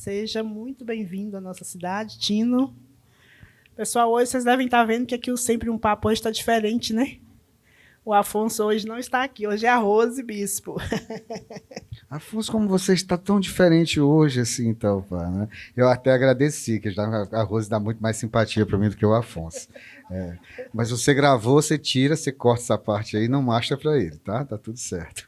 Seja muito bem-vindo à nossa cidade, Tino. Pessoal, hoje vocês devem estar vendo que aqui o Sempre um Papo hoje está diferente, né? O Afonso hoje não está aqui, hoje é a Rose Bispo. Afonso, como você está tão diferente hoje, assim, então, pá, né? Eu até agradeci, que a Rose dá muito mais simpatia para mim do que o Afonso. Mas você gravou, você tira, você corta essa parte aí e não mostra para ele, tá? Tá tudo certo.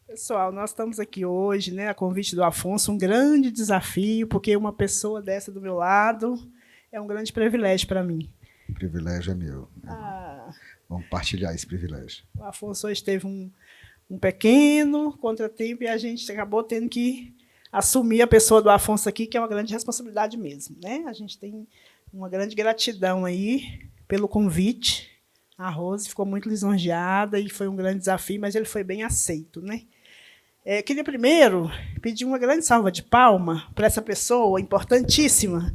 Pessoal, nós estamos aqui hoje, né, a convite do Afonso, um grande desafio, porque uma pessoa dessa do meu lado é um grande privilégio para mim. O privilégio é meu. Vamos partilhar esse privilégio. O Afonso hoje teve um pequeno contratempo e a gente acabou tendo que assumir a pessoa do Afonso aqui, que é uma grande responsabilidade mesmo, né? A gente tem uma grande gratidão aí pelo convite. A Rose ficou muito lisonjeada e foi um grande desafio, mas ele foi bem aceito, né? Queria primeiro pedir uma grande salva de palma para essa pessoa importantíssima.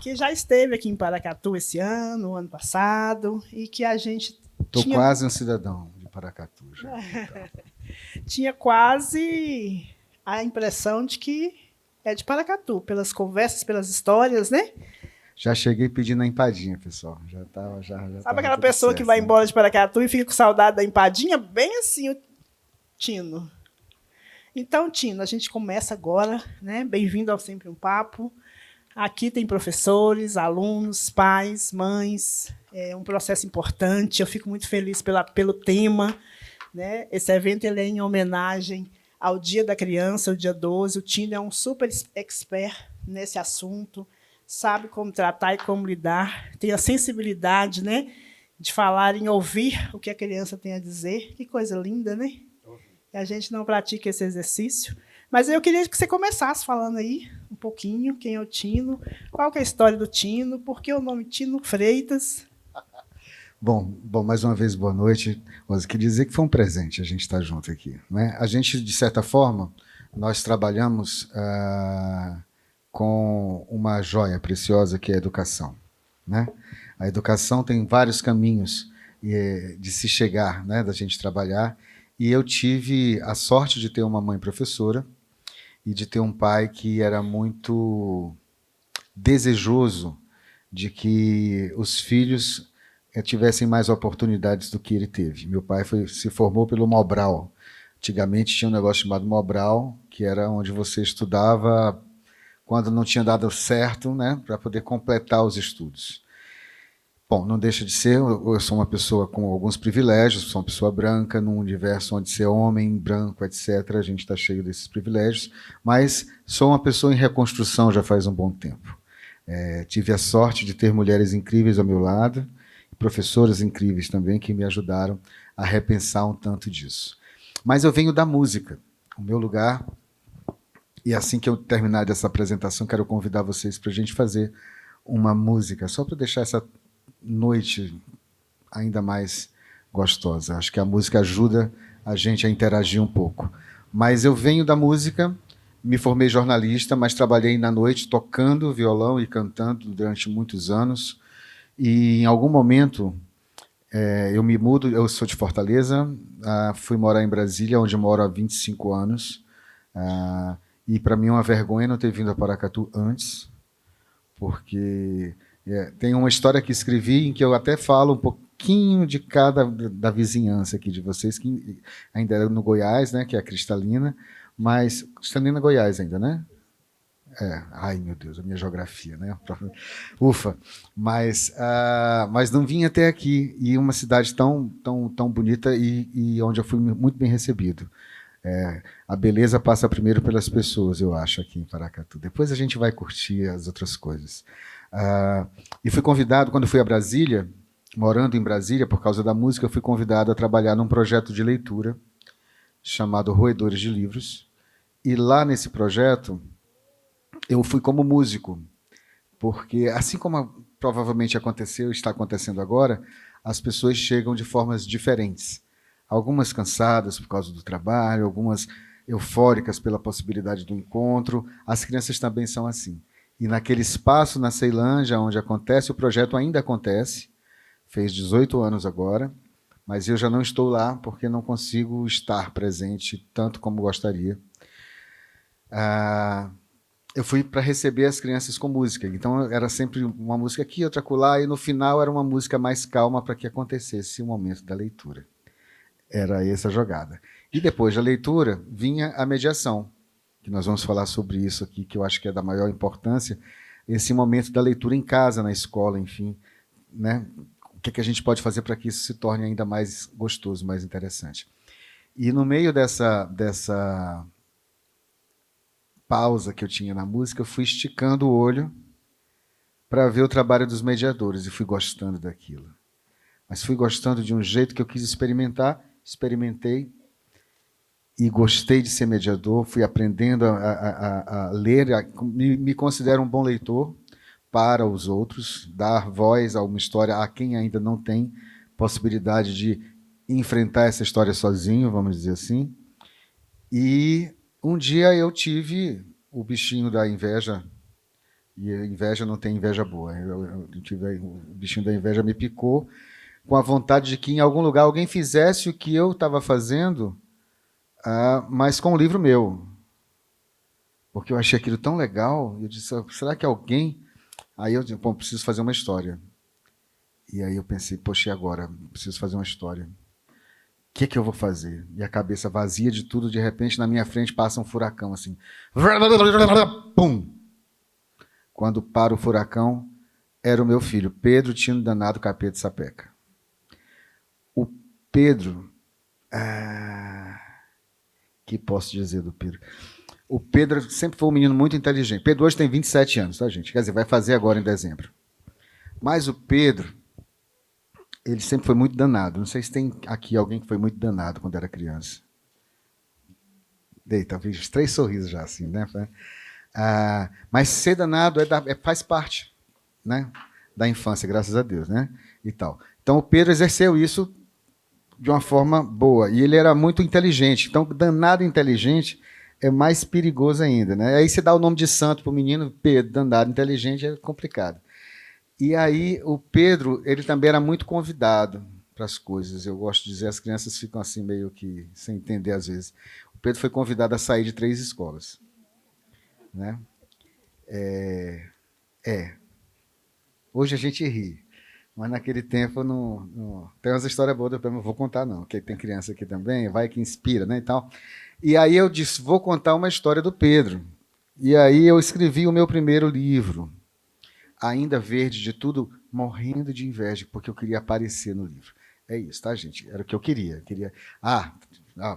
Que já esteve aqui em Paracatu esse ano, o ano passado, e que a gente Estou quase um cidadão de Paracatu já. Tinha quase a impressão de que é de Paracatu, pelas conversas, pelas histórias, né? Já cheguei pedindo a empadinha, pessoal. Já Sabe aquela pessoa certo, que vai embora de Paracatu e fica com saudade da empadinha? Bem assim, o Tino. Então, Tino, a gente começa agora, né? Bem-vindo ao Sempre um Papo. Aqui tem professores, alunos, pais, mães. É um processo importante. Eu fico muito feliz pelo tema, né? Esse evento ele é em homenagem ao Dia da Criança, o dia 12. O Tino é um super expert nesse assunto, sabe como tratar e como lidar, tem a sensibilidade, né, de falar em ouvir o que a criança tem a dizer. Que coisa linda, né? E a gente não pratica esse exercício. Mas eu queria que você começasse falando aí um pouquinho quem é o Tino, qual que é a história do Tino, por que o nome Tino Freitas. Bom, mais uma vez, boa noite. Eu queria dizer que foi um presente a gente estar junto aqui, né? A gente, de certa forma, nós trabalhamos com uma joia preciosa que é a educação, né? A educação tem vários caminhos de se chegar, né, da gente trabalhar, e eu tive a sorte de ter uma mãe professora e de ter um pai que era muito desejoso de que os filhos tivessem mais oportunidades do que ele teve. Meu pai se formou pelo Mobral. Antigamente tinha um negócio chamado Mobral, que era onde você estudava quando não tinha dado certo, né, para poder completar os estudos. Bom, não deixa de ser, eu sou uma pessoa com alguns privilégios, sou uma pessoa branca, num universo onde ser homem, branco, etc., a gente está cheio desses privilégios, mas sou uma pessoa em reconstrução já faz um bom tempo. Tive a sorte de ter mulheres incríveis ao meu lado, professoras incríveis também, que me ajudaram a repensar um tanto disso. Mas eu venho da música, o meu lugar. E assim que eu terminar dessa apresentação, quero convidar vocês para a gente fazer uma música, só para deixar essa noite ainda mais gostosa. Acho que a música ajuda a gente a interagir um pouco. Mas eu venho da música, me formei jornalista, mas trabalhei na noite tocando violão e cantando durante muitos anos. E em algum momento eu me mudo, eu sou de Fortaleza, fui morar em Brasília, onde eu moro há 25 anos. E para mim é uma vergonha não ter vindo a Paracatu antes, porque tem uma história que escrevi em que eu até falo um pouquinho de cada da vizinhança aqui de vocês, que ainda era no Goiás, né, que é a Cristalina, mas Cristalina Goiás ainda, né? Ai meu Deus, a minha geografia, né? Ufa, mas não vim até aqui, e uma cidade tão bonita e onde eu fui muito bem recebido. A beleza passa primeiro pelas pessoas, eu acho, aqui em Paracatu. Depois a gente vai curtir as outras coisas. E fui convidado, quando fui a Brasília, morando em Brasília, por causa da música, eu fui convidado a trabalhar num projeto de leitura chamado Roedores de Livros. E lá nesse projeto, eu fui como músico, porque assim como provavelmente aconteceu e está acontecendo agora, as pessoas chegam de formas diferentes. Algumas cansadas por causa do trabalho, algumas eufóricas pela possibilidade do encontro. As crianças também são assim. E naquele espaço, na Ceilândia, onde acontece, o projeto ainda acontece, fez 18 anos agora, mas eu já não estou lá porque não consigo estar presente tanto como gostaria. Eu fui para receber as crianças com música, então era sempre uma música aqui, outra acolá, e no final era uma música mais calma para que acontecesse o momento da leitura. Era essa a jogada. E depois da leitura vinha a mediação, que nós vamos falar sobre isso aqui, que eu acho que é da maior importância, esse momento da leitura em casa, na escola, enfim, né? O que a gente pode fazer para que isso se torne ainda mais gostoso, mais interessante. E no meio dessa pausa que eu tinha na música, eu fui esticando o olho para ver o trabalho dos mediadores e fui gostando daquilo. Mas fui gostando de um jeito que eu quis experimentar, experimentei e gostei de ser mediador, fui aprendendo a ler, me considero um bom leitor para os outros, dar voz a uma história a quem ainda não tem possibilidade de enfrentar essa história sozinho, vamos dizer assim. E um dia eu tive o bichinho da inveja, e a inveja não tem inveja boa. O bichinho da inveja me picou com a vontade de que em algum lugar alguém fizesse o que eu estava fazendo, mas com um livro meu. Porque eu achei aquilo tão legal, e eu disse, será que alguém... Aí eu disse, bom, preciso fazer uma história. E aí eu pensei, poxa, e agora? Preciso fazer uma história. O que eu vou fazer? E a cabeça vazia de tudo, de repente, na minha frente passa um furacão, assim. Pum! Quando para o furacão, era o meu filho, Pedro Tino Danado Capeta Sapeca. O Pedro... que posso dizer do Pedro? O Pedro sempre foi um menino muito inteligente. Pedro hoje tem 27 anos, tá, gente? Quer dizer, vai fazer agora em dezembro. Mas o Pedro... ele sempre foi muito danado. Não sei se tem aqui alguém que foi muito danado quando era criança. Dei, talvez 3 sorrisos já, assim, né? Mas ser danado faz parte, né, da infância, graças a Deus, né? E tal. Então o Pedro exerceu isso de uma forma boa. E ele era muito inteligente. Então, danado inteligente é mais perigoso ainda, né? Aí você dá o nome de santo para o menino, Pedro, danado inteligente, é complicado. E aí o Pedro, ele também era muito convidado para as coisas. Eu gosto de dizer, as crianças ficam assim meio que sem entender às vezes. O Pedro foi convidado a sair de 3 escolas. Né? Hoje a gente ri, mas naquele tempo não... Tem umas histórias boas, eu não vou contar não, porque tem criança aqui também, vai que inspira, né, e tal. E aí eu disse, vou contar uma história do Pedro. E aí eu escrevi o meu primeiro livro, ainda verde de tudo, morrendo de inveja, porque eu queria aparecer no livro. É isso, tá, gente? Era o que eu queria.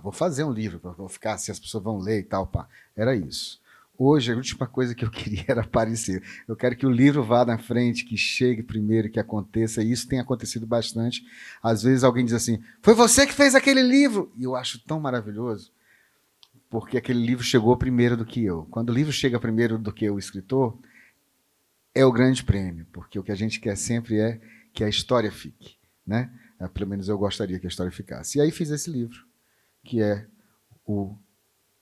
Vou fazer um livro, vou ficar assim, as pessoas vão ler e tal, pá. Era isso. Hoje, a última coisa que eu queria era aparecer. Eu quero que o livro vá na frente, que chegue primeiro, que aconteça, e isso tem acontecido bastante. Às vezes alguém diz assim, foi você que fez aquele livro? E eu acho tão maravilhoso, porque aquele livro chegou primeiro do que eu. Quando o livro chega primeiro do que o escritor, é o grande prêmio, porque o que a gente quer sempre é que a história fique, né? Pelo menos eu gostaria que a história ficasse. E aí fiz esse livro, que é o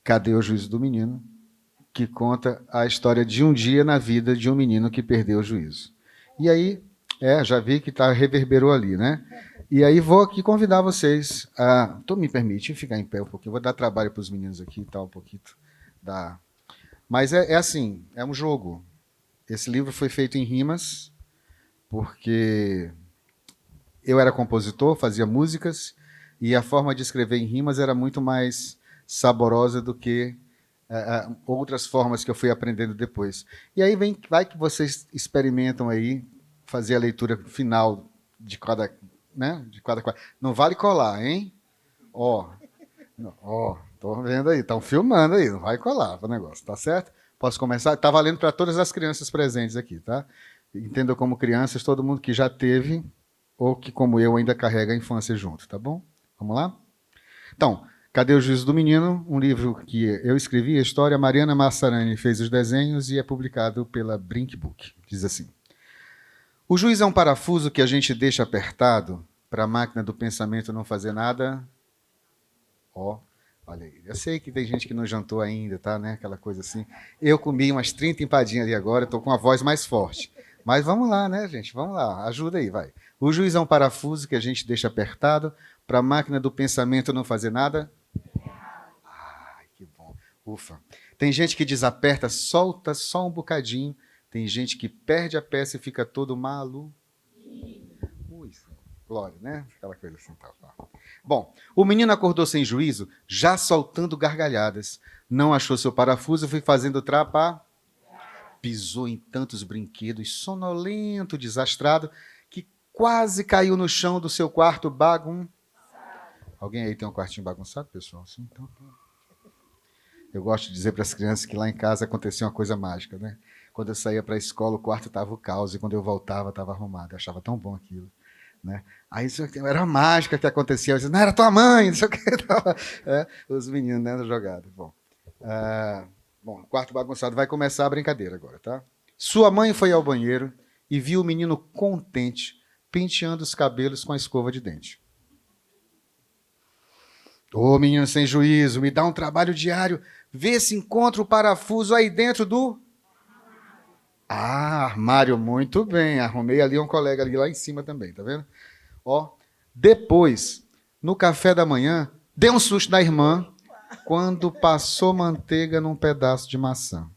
Cadê o Juízo do Menino?, que conta a história de um dia na vida de um menino que perdeu o juízo. E aí, já vi que reverberou ali, né? E aí vou aqui convidar vocês a... Tu me permite ficar em pé um pouquinho, vou dar trabalho para os meninos aqui e tal, um pouquinho. Mas é assim, é um jogo. Esse livro foi feito em rimas, porque eu era compositor, fazia músicas, e a forma de escrever em rimas era muito mais saborosa do que outras formas que eu fui aprendendo depois. E aí vai que vocês experimentam aí fazer a leitura final de cada, né? De cada. Não vale colar, hein? Tô vendo aí, estão filmando aí, não vai colar o negócio, tá certo? Posso começar? Tá valendo para todas as crianças presentes aqui, tá? Entendam como crianças, todo mundo que já teve ou que, como eu, ainda carrega a infância junto, tá bom? Vamos lá? Então, Cadê o Juízo do Menino? Um livro que eu escrevi, a história, Mariana Massarani fez os desenhos e é publicado pela Brink Book. Diz assim: o juiz é um parafuso que a gente deixa apertado para a máquina do pensamento não fazer nada. Olha aí. Eu sei que tem gente que não jantou ainda, tá, né? Aquela coisa assim. Eu comi umas 30 empadinhas ali agora, estou com a voz mais forte. Mas vamos lá, né, gente? Vamos lá, ajuda aí, vai. O juiz é um parafuso que a gente deixa apertado para a máquina do pensamento não fazer nada? Ai, que bom. Ufa. Tem gente que desaperta, solta só um bocadinho. Tem gente que perde a peça e fica todo maluco. Ui, glória, né? Aquela coisa assim. Tá. Bom, o menino acordou sem juízo, já soltando gargalhadas. Não achou seu parafuso, foi fazendo trapa. Pisou em tantos brinquedos, sonolento, desastrado, que quase caiu no chão do seu quarto bagunçado. Alguém aí tem um quartinho bagunçado, pessoal? Sim, então. Eu gosto de dizer para as crianças que lá em casa acontecia uma coisa mágica, né? Quando eu saía para a escola, o quarto estava o caos, e quando eu voltava, estava arrumado. Eu achava tão bom aquilo. Né? Aí isso era uma mágica que acontecia. Eu dizia, não, era tua mãe, não sei o que. Os meninos, né, na jogada. Bom, quarto bagunçado, vai começar a brincadeira agora, tá? Sua mãe foi ao banheiro e viu o menino contente, penteando os cabelos com a escova de dente. Ô, menino sem juízo, me dá um trabalho diário, vê se encontra o parafuso aí dentro do... Ah, armário, muito bem. Arrumei ali um colega ali lá em cima também, tá vendo? Ó, depois, no café da manhã, deu um susto na irmã quando passou manteiga num pedaço de maçã.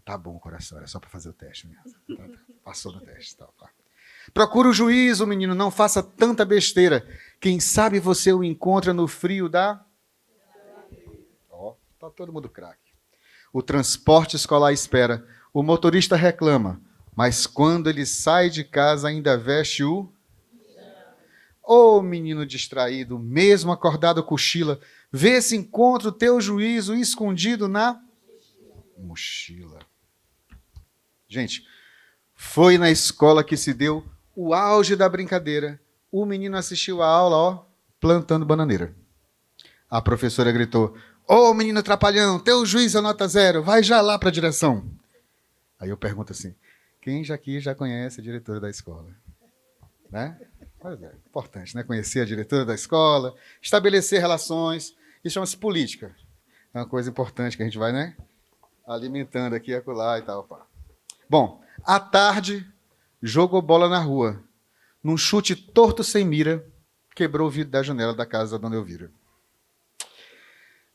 Tá bom, coração, era só para fazer o teste mesmo. Passou no teste. Tá. Procura o juízo, menino, não faça tanta besteira. Quem sabe você o encontra no frio da... Ó, tá todo mundo craque. O transporte escolar espera. O motorista reclama, mas quando ele sai de casa ainda veste o... Ô, menino distraído, mesmo acordado cochila, vê se encontra o teu juízo escondido na... mochila. Gente, foi na escola que se deu o auge da brincadeira. O menino assistiu a aula, ó, plantando bananeira. A professora gritou, ô, menino trapalhão, teu juízo é nota 0, vai já lá para a direção. Aí eu pergunto assim, quem aqui já conhece a diretora da escola? Né? Pois é, importante, né? Conhecer a diretora da escola, estabelecer relações, isso chama-se política. É uma coisa importante que a gente vai, né? Alimentando aqui, acolá e tal. Pá. Bom, à tarde, jogou bola na rua. Num chute torto sem mira, quebrou o vidro da janela da casa da dona Elvira.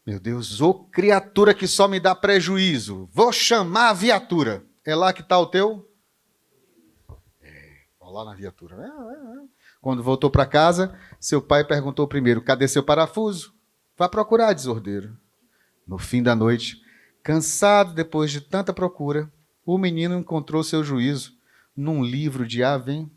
Meu Deus, ô criatura que só me dá prejuízo. Vou chamar a viatura. É lá que está o teu? Olha lá na viatura. Quando voltou para casa, seu pai perguntou primeiro, cadê seu parafuso? Vá procurar, desordeiro. No fim da noite, cansado depois de tanta procura, o menino encontrou seu juízo num livro de Aven.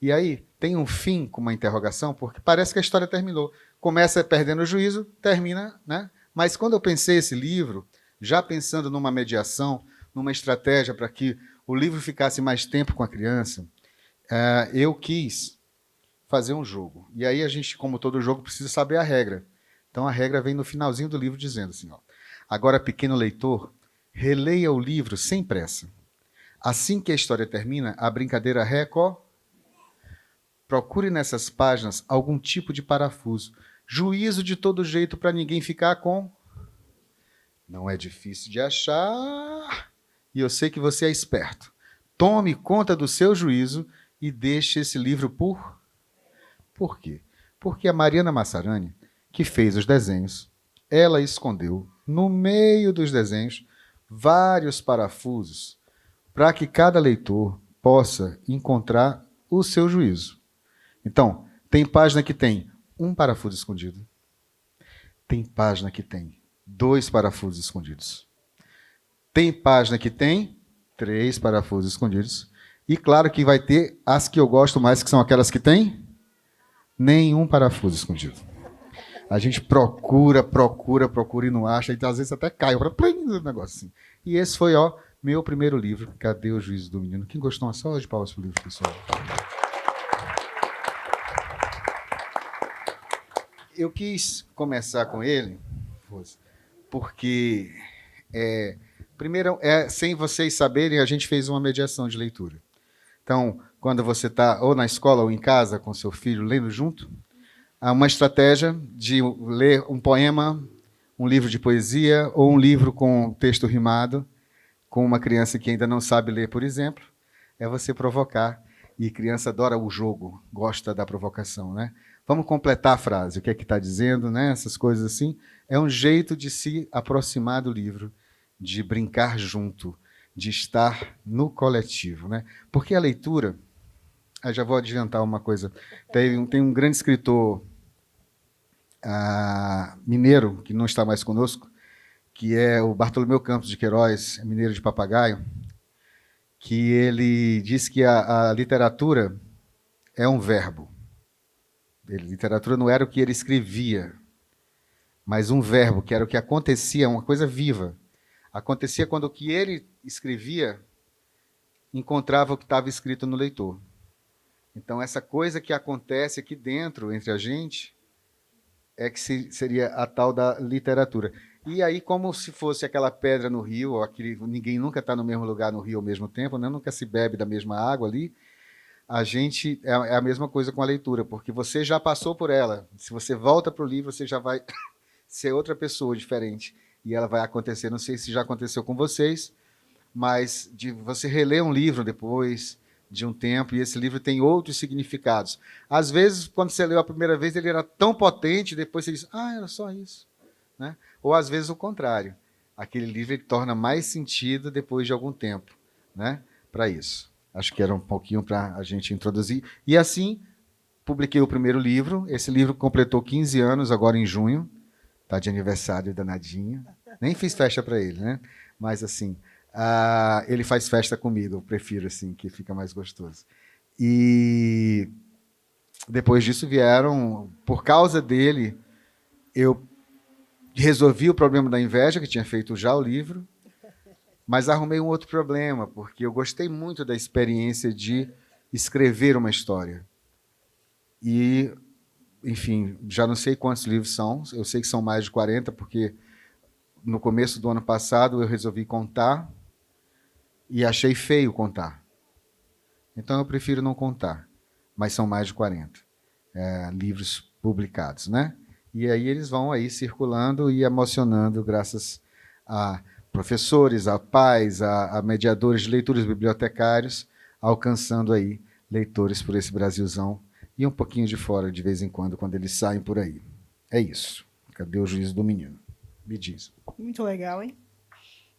E aí, tem um fim com uma interrogação, porque parece que a história terminou. Começa perdendo o juízo, termina, né? Mas quando eu pensei esse livro, já pensando numa mediação, numa estratégia para que o livro ficasse mais tempo com a criança, eu quis fazer um jogo. E aí a gente, como todo jogo, precisa saber a regra. Então a regra vem no finalzinho do livro dizendo assim, ó, agora, pequeno leitor, releia o livro sem pressa. Assim que a história termina, a brincadeira procure nessas páginas algum tipo de parafuso. Juízo de todo jeito para ninguém ficar com... Não é difícil de achar... E eu sei que você é esperto. Tome conta do seu juízo e deixe esse livro por... Por quê? Porque a Mariana Massarani, que fez os desenhos, ela escondeu, no meio dos desenhos, vários parafusos para que cada leitor possa encontrar o seu juízo. Então, tem página que tem um parafuso escondido. Tem página que tem 2 parafusos escondidos. Tem página que tem 3 parafusos escondidos. E claro que vai ter as que eu gosto mais, que são aquelas que tem nenhum parafuso escondido. A gente procura e não acha, e às vezes até cai, um negócio assim. E esse foi, ó, meu primeiro livro, Cadê o Juízo do Menino? Quem gostou? Uma salva de palmas pro livro, pessoal. Eu quis começar com ele, porque, primeiro, sem vocês saberem, a gente fez uma mediação de leitura. Então, quando você está ou na escola ou em casa com seu filho lendo junto, há uma estratégia de ler um poema, um livro de poesia ou um livro com texto rimado, com uma criança que ainda não sabe ler, por exemplo, é você provocar. E criança adora o jogo, gosta da provocação, né? Vamos completar a frase, o que é que está dizendo, né? Essas coisas assim. É um jeito de se aproximar do livro, de brincar junto, de estar no coletivo, né? Porque a leitura, já vou adiantar uma coisa, tem um grande escritor mineiro, que não está mais conosco, que é o Bartolomeu Campos de Queiroz, mineiro de papagaio, que ele diz que a literatura é um verbo. Literatura não era o que ele escrevia, mas um verbo, que era o que acontecia, uma coisa viva. Acontecia quando o que ele escrevia encontrava o que estava escrito no leitor. Então, essa coisa que acontece aqui dentro, entre a gente, é que seria a tal da literatura. E aí, como se fosse aquela pedra no rio, ninguém nunca está no mesmo lugar no rio ao mesmo tempo, né? Nunca se bebe da mesma água ali, a gente é a mesma coisa com a leitura, porque você já passou por ela. Se você volta para o livro, você já vai ser outra pessoa diferente. E ela vai acontecer, não sei se já aconteceu com vocês, mas de você reler um livro depois de um tempo, e esse livro tem outros significados. Às vezes, quando você leu a primeira vez, ele era tão potente, depois você diz, era só isso. Né? Ou às vezes o contrário. Aquele livro ele torna mais sentido depois de algum tempo, né? Para isso. Acho que era um pouquinho para a gente introduzir. E assim, publiquei o primeiro livro. Esse livro completou 15 anos agora em junho. Está de aniversário danadinho. Nem fiz festa para ele, né? Mas assim, ele faz festa comigo. Eu prefiro assim, que fica mais gostoso. E depois disso vieram, por causa dele, eu resolvi o problema da inveja, que tinha feito já o livro, mas arrumei um outro problema, porque eu gostei muito da experiência de escrever uma história. E, enfim, já não sei quantos livros são, eu sei que são mais de 40, porque no começo do ano passado eu resolvi contar e achei feio contar. Então eu prefiro não contar, mas são mais de 40 livros publicados, né? E aí eles vão aí circulando e emocionando graças a professores, a pais, a mediadores de leituras, bibliotecários, alcançando aí leitores por esse Brasilzão e um pouquinho de fora de vez em quando eles saem por aí. É isso. Cadê o juízo do menino? Me diz. Muito legal, hein?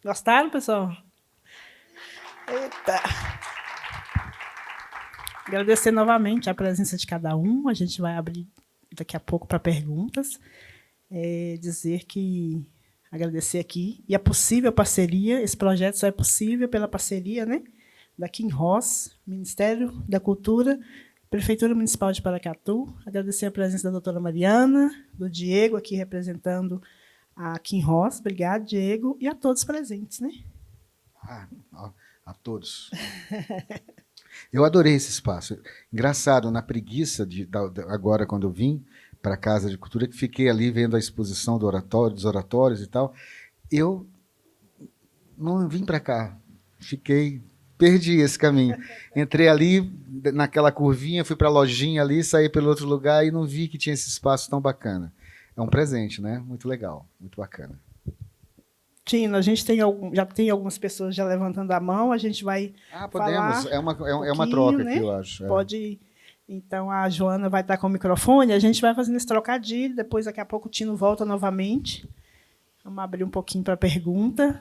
Gostaram, pessoal? Eita! Agradecer novamente a presença de cada um. A gente vai abrir daqui a pouco para perguntas. Dizer que agradecer aqui. E a possível parceria, esse projeto só é possível pela parceria, né, da Kinross, Ministério da Cultura, Prefeitura Municipal de Paracatu. Agradecer a presença da doutora Mariana, do Diego, aqui representando a Kinross. Obrigado, Diego. E a todos presentes, né? A todos. Eu adorei esse espaço. Engraçado, na preguiça agora, quando eu vim para a Casa de Cultura, que fiquei ali vendo a exposição do oratório, dos oratórios e tal, eu não vim para cá. Perdi esse caminho. Entrei ali, naquela curvinha, fui para a lojinha ali, saí pelo outro lugar e não vi que tinha esse espaço tão bacana. É um presente, né? Muito legal, muito bacana. Tino, a gente já tem algumas pessoas já levantando a mão, a gente vai podemos. falar é uma troca, né? Aqui, eu acho. Pode. Então, a Joana vai estar com o microfone, a gente vai fazendo esse trocadilho, depois, daqui a pouco, o Tino volta novamente. Vamos abrir um pouquinho para a pergunta.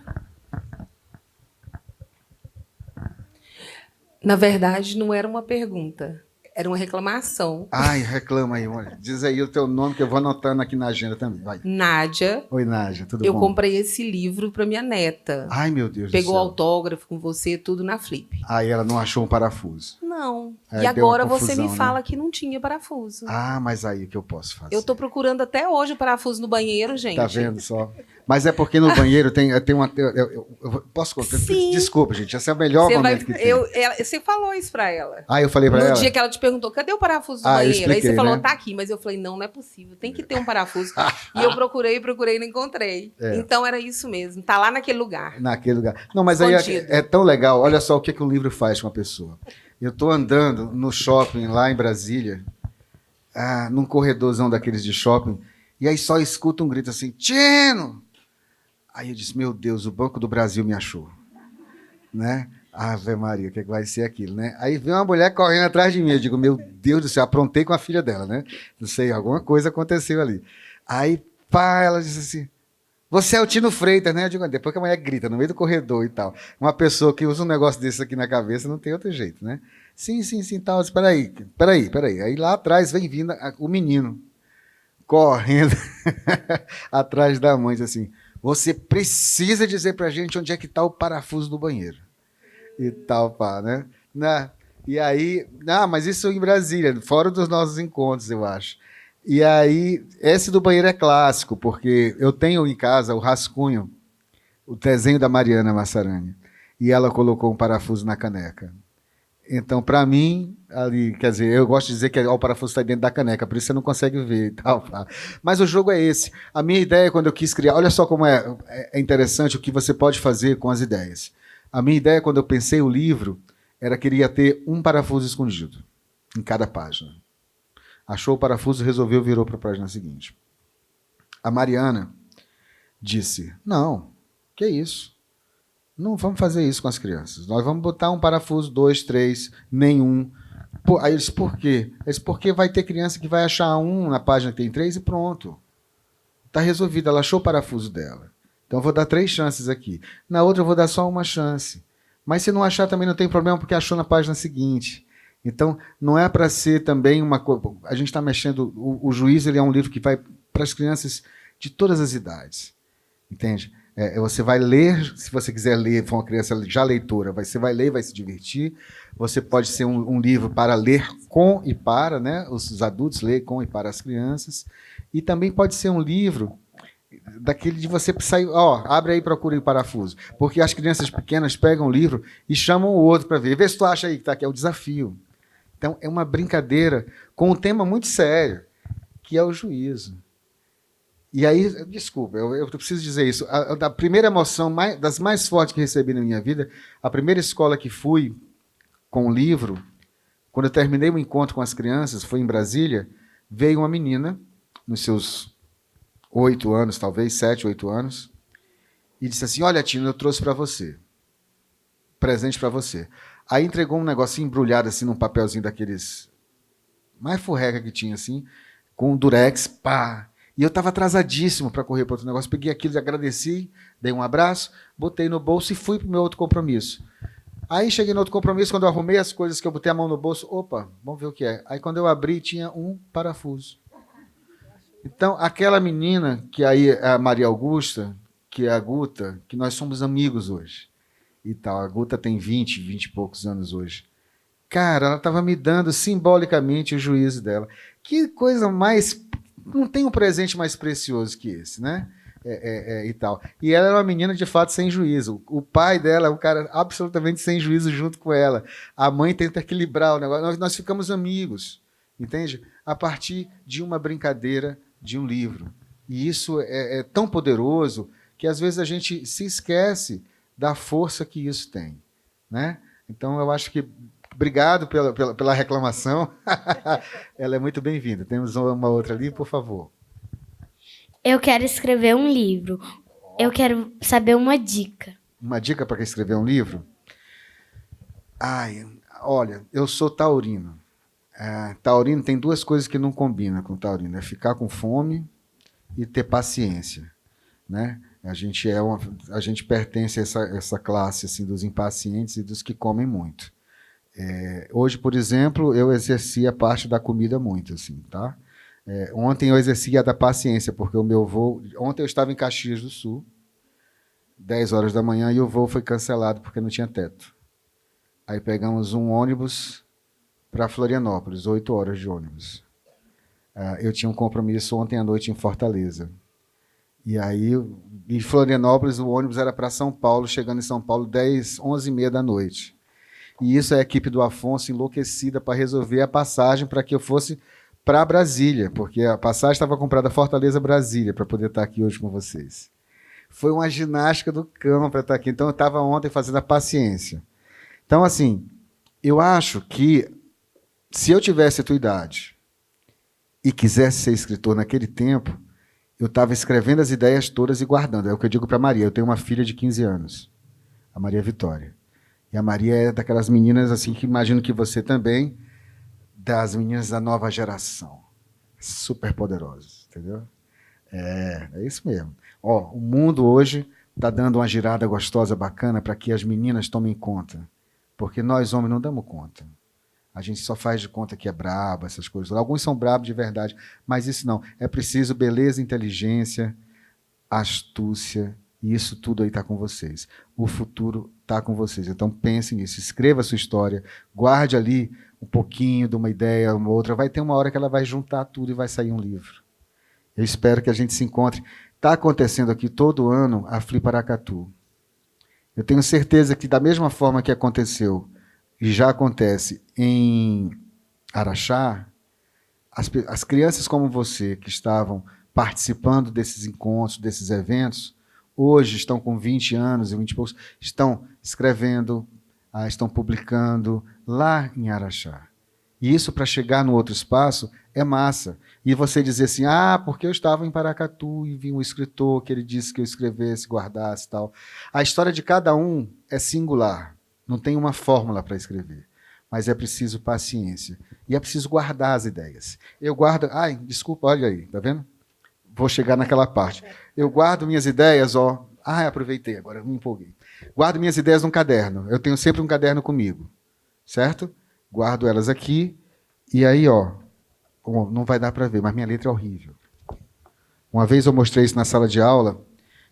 Na verdade, não era uma pergunta. Era uma reclamação. Ai, reclama aí. Olha. Diz aí o teu nome, que eu vou anotando aqui na agenda também. Vai. Nádia. Oi, Nádia, tudo bom? Eu comprei esse livro para minha neta. Ai, meu Deus do céu. Pegou autógrafo com você, tudo na Flip. Aí ela não achou um parafuso. Não. E agora você me fala que não tinha parafuso. Mas aí o que eu posso fazer? Eu estou procurando até hoje o parafuso no banheiro, gente. Tá vendo só? Mas é porque no banheiro tem uma... Eu posso contar? Sim. Desculpa, gente. Esse é o melhor momento que tem. Você falou isso para ela. Eu falei para ela? No dia que ela te perguntou, cadê o parafuso do banheiro? Expliquei, aí você falou, né? tá aqui. Mas eu falei, não é possível. Tem que ter um parafuso. E eu procurei e não encontrei. Então era isso mesmo. Tá lá naquele lugar. Naquele lugar. Não, mas escondido. aí é tão legal. Olha só o que o livro faz com a pessoa. Eu estou andando no shopping lá em Brasília, num corredorzão daqueles de shopping, e aí só escuta um grito assim, Tino! Aí eu disse, meu Deus, o Banco do Brasil me achou. Né? Ave Maria, o que vai ser aquilo, né? Aí vem uma mulher correndo atrás de mim. Eu digo, meu Deus do céu, aprontei com a filha dela, né? Não sei, alguma coisa aconteceu ali. Aí, pá, ela disse assim, você é o Tino Freitas, né? Eu digo, depois que a mulher grita no meio do corredor e tal. Uma pessoa que usa um negócio desse aqui na cabeça não tem outro jeito, né? Sim, tal. Espera aí. Aí lá atrás vem vindo o menino, correndo atrás da mãe, diz assim, você precisa dizer pra gente onde é que tá o parafuso do banheiro. E tal, pá, né? E aí, mas isso em Brasília, fora dos nossos encontros, eu acho. E aí, esse do banheiro é clássico, porque eu tenho em casa o rascunho, o desenho da Mariana Massarani, e ela colocou um parafuso na caneca. Então, para mim, ali, quer dizer, eu gosto de dizer que o parafuso está dentro da caneca, por isso você não consegue ver e tal. Pá. Mas o jogo é esse. A minha ideia, quando eu quis criar, olha só como é interessante o que você pode fazer com as ideias. A minha ideia, quando eu pensei o livro, era que iria ter um parafuso escondido em cada página. Achou o parafuso, resolveu, virou para a página seguinte. A Mariana disse, não, que isso? Não vamos fazer isso com as crianças. Nós vamos botar um parafuso, 2, 3, nenhum. Aí eu disse, por quê? Eu disse, porque vai ter criança que vai achar um na página que tem 3 e pronto. Está resolvido, ela achou o parafuso dela. Então eu vou dar 3 chances aqui. Na outra eu vou dar só uma chance. Mas se não achar também não tem problema, porque achou na página seguinte. Então, não é para ser também uma coisa... A gente está mexendo... O Juízo ele é um livro que vai para as crianças de todas as idades. Entende? Você vai ler, se você quiser ler, for uma criança já leitora, você vai ler, vai se divertir. Você pode ser um livro para ler com e para, né? Os adultos ler com e para as crianças. E também pode ser um livro daquele de você sair, abre aí e procura o parafuso. Porque as crianças pequenas pegam o livro e chamam o outro para ver. Vê se tu acha aí que está aqui, é o desafio. Então, é uma brincadeira com um tema muito sério, que é o juízo. E aí, desculpa, eu preciso dizer isso. A primeira emoção, das mais fortes que recebi na minha vida, a primeira escola que fui com o livro, quando eu terminei o encontro com as crianças, foi em Brasília, veio uma menina, nos seus 8 anos, talvez, 7, 8 anos, e disse assim, olha, Tino, eu trouxe para você. Presente para você. Aí entregou um negocinho embrulhado assim num papelzinho daqueles mais furreca que tinha assim, com um durex, pá. E eu estava atrasadíssimo para correr para outro negócio. Peguei aquilo, agradeci, dei um abraço, botei no bolso e fui para o meu outro compromisso. Aí cheguei no outro compromisso, quando eu arrumei as coisas que eu botei a mão no bolso, opa, vamos ver o que é. Aí quando eu abri, tinha um parafuso. Então, aquela menina, que aí é a Maria Augusta, que é a Guta, que nós somos amigos hoje. E tal. A Guta tem 20 e poucos anos hoje. Cara, ela estava me dando simbolicamente o juízo dela. Que coisa mais... Não tem um presente mais precioso que esse, né? E tal. E ela era uma menina, de fato, sem juízo. O pai dela é um cara absolutamente sem juízo junto com ela. A mãe tenta equilibrar o negócio. Nós ficamos amigos, entende? A partir de uma brincadeira de um livro. E isso é tão poderoso que, às vezes, a gente se esquece da força que isso tem, né? Então, eu acho que... Obrigado pela reclamação. Ela é muito bem-vinda. Temos uma outra ali, por favor. Eu quero escrever um livro. Eu quero saber uma dica. Uma dica para escrever um livro? Olha, eu sou taurino. Taurino tem 2 coisas que não combinam com taurino. É ficar com fome e ter paciência, né? A gente pertence a essa classe assim, dos impacientes e dos que comem muito. Hoje, por exemplo, eu exerci a parte da comida muito, assim, tá? Ontem eu exerci a da paciência, porque o meu voo... Ontem eu estava em Caxias do Sul, 10 horas da manhã, e o voo foi cancelado porque não tinha teto. Aí pegamos um ônibus para Florianópolis, 8 horas de ônibus. Eu tinha um compromisso ontem à noite em Fortaleza. E aí, em Florianópolis, o ônibus era para São Paulo, chegando em São Paulo 10, 11h30 da noite. E isso é a equipe do Afonso enlouquecida para resolver a passagem para que eu fosse para Brasília, porque a passagem estava comprada Fortaleza-Brasília para poder estar aqui hoje com vocês. Foi uma ginástica do cão para estar aqui. Então, eu estava ontem fazendo a paciência. Então, assim, eu acho que se eu tivesse a tua idade e quisesse ser escritor naquele tempo, eu estava escrevendo as ideias todas e guardando. É o que eu digo para a Maria. Eu tenho uma filha de 15 anos, a Maria Vitória. E a Maria é daquelas meninas assim que imagino que você também, das meninas da nova geração. Super poderosas, entendeu? É isso mesmo. Ó, o mundo hoje está dando uma girada gostosa, bacana, para que as meninas tomem conta. Porque nós, homens, não damos conta. A gente só faz de conta que é brabo, essas coisas. Alguns são brabos de verdade, mas isso não. É preciso beleza, inteligência, astúcia, e isso tudo aí está com vocês. O futuro está com vocês. Então pensem nisso, escreva a sua história, guarde ali um pouquinho de uma ideia, uma outra. Vai ter uma hora que ela vai juntar tudo e vai sair um livro. Eu espero que a gente se encontre. Está acontecendo aqui todo ano a Fliparacatu. Eu tenho certeza que da mesma forma que aconteceu e já acontece em Araxá, as crianças como você, que estavam participando desses encontros, desses eventos, hoje estão com 20 anos e 20 e poucos, estão escrevendo, estão publicando lá em Araxá. E isso, para chegar no outro espaço, é massa. E você dizer assim, porque eu estava em Paracatu e vi um escritor que ele disse que eu escrevesse, guardasse e tal. A história de cada um é singular. Não tem uma fórmula para escrever. Mas é preciso paciência. E é preciso guardar as ideias. Eu guardo... desculpa, olha aí, tá vendo? Vou chegar naquela parte. Eu guardo minhas ideias, aproveitei, agora eu me empolguei. Guardo minhas ideias num caderno. Eu tenho sempre um caderno comigo. Certo? Guardo elas aqui. E aí, não vai dar para ver, mas minha letra é horrível. Uma vez eu mostrei isso na sala de aula,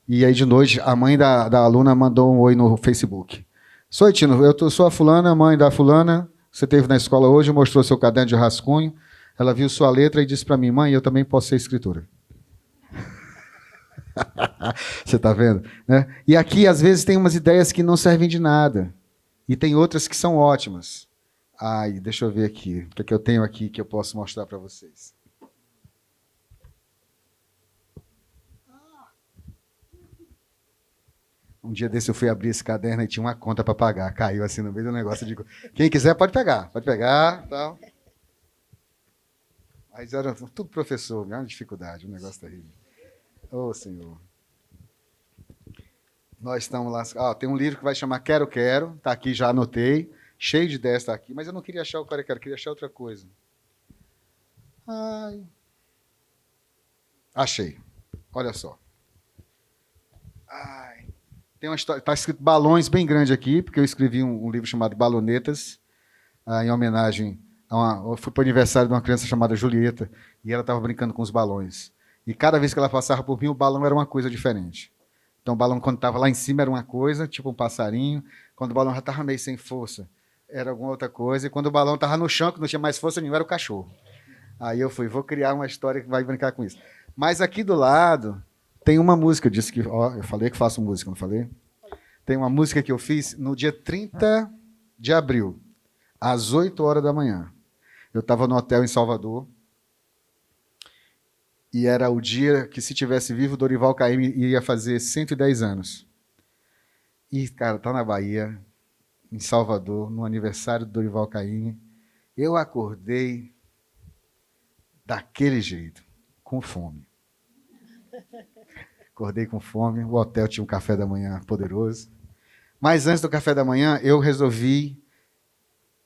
e aí de noite a mãe da aluna mandou um oi no Facebook. Sou Tino, eu sou a fulana, mãe da fulana, você esteve na escola hoje, mostrou seu caderno de rascunho, ela viu sua letra e disse para mim, mãe, eu também posso ser escritora. Você está vendo? Né? E aqui, às vezes, tem umas ideias que não servem de nada, e tem outras que são ótimas. Deixa eu ver aqui. O que eu tenho aqui que eu posso mostrar para vocês? Um dia desse eu fui abrir esse caderno e tinha uma conta para pagar. Caiu assim no meio do negócio. Eu digo, quem quiser pode pegar. Tal. Mas era tudo professor, grande dificuldade, um negócio terrível. Senhor. Nós estamos lá. Tem um livro que vai chamar Quero, Quero. Está aqui, já anotei. Cheio de ideias está aqui, mas eu não queria achar o Quero, Quero, queria achar outra coisa. Achei. Olha só. Tem uma história, está escrito balões bem grande aqui, porque eu escrevi um livro chamado Balonetas, em homenagem eu fui para o aniversário de uma criança chamada Julieta, e ela estava brincando com os balões. E cada vez que ela passava por mim, o balão era uma coisa diferente. Então o balão, quando estava lá em cima, era uma coisa, tipo um passarinho. Quando o balão já estava meio sem força, era alguma outra coisa. E quando o balão estava no chão, que não tinha mais força nenhuma, era o cachorro. Aí eu vou criar uma história que vai brincar com isso. Mas aqui do lado tem uma música, eu disse que... eu falei que faço música, não falei? Tem uma música que eu fiz no dia 30 de abril, às 8 horas da manhã. Eu estava no hotel em Salvador, e era o dia que, se tivesse vivo, Dorival Caymmi iria fazer 110 anos. E, cara, tá na Bahia, em Salvador, no aniversário do Dorival Caymmi. Eu acordei daquele jeito, com fome. Acordei com fome, o hotel tinha um café da manhã poderoso. Mas antes do café da manhã, eu resolvi...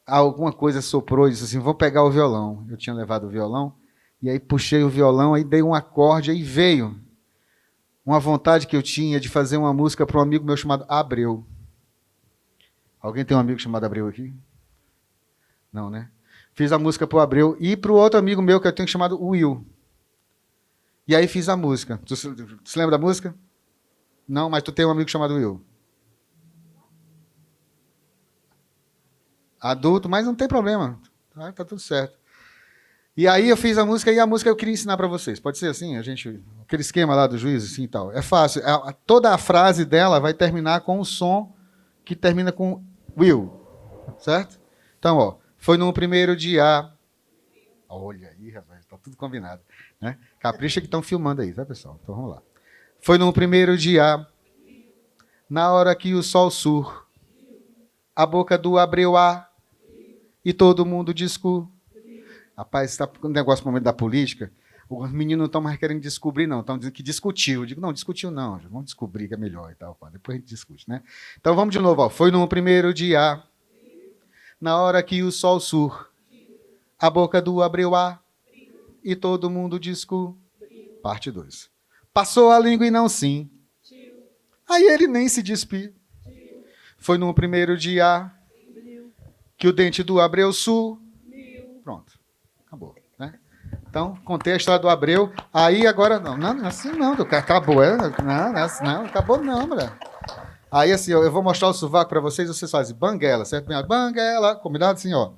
Alguma coisa soprou e disse assim, vou pegar o violão. Eu tinha levado o violão, e aí puxei o violão, aí dei um acorde, aí veio uma vontade que eu tinha de fazer uma música para um amigo meu chamado Abreu. Alguém tem um amigo chamado Abreu aqui? Não, né? Fiz a música para o Abreu e para o outro amigo meu que eu tenho chamado Will. E aí fiz a música. Tu se lembra da música? Não, mas tu tem um amigo chamado Will. Adulto, mas não tem problema. Tá tudo certo. E aí eu fiz a música, e a música eu queria ensinar para vocês. Pode ser assim? Aquele esquema lá do juiz, assim e tal. É fácil. Toda a frase dela vai terminar com um som que termina com will. Certo? Então, foi no primeiro dia... Olha aí, rapaz, tá tudo combinado. Né? Capricha que estão filmando aí, tá, pessoal? Então vamos lá. Foi no primeiro dia, na hora que o sol sur, a boca do Abreu e todo mundo discute. Rapaz, está um negócio no momento da política. Os meninos não estão mais querendo descobrir, não. Estão dizendo que discutiu. Eu digo, não, discutiu não. Vamos descobrir que é melhor e tal. Pá. Depois a gente discute, né? Então vamos de novo. Ó. Foi no primeiro dia, na hora que o sol sur, a boca do abriu a e todo mundo disco. Parte 2. Passou a língua e não sim. Aí ele nem se despiu. Foi no primeiro dia que o dente do Abreu sul. Pronto. Acabou. Né? Então, contei a história do Abreu. Aí agora. Não, assim não. Acabou. Não, acabou não, mulher. Aí assim, eu vou mostrar o sovaco para vocês. Vocês fazem banguela, certo? Banguela. Combinado assim, ó.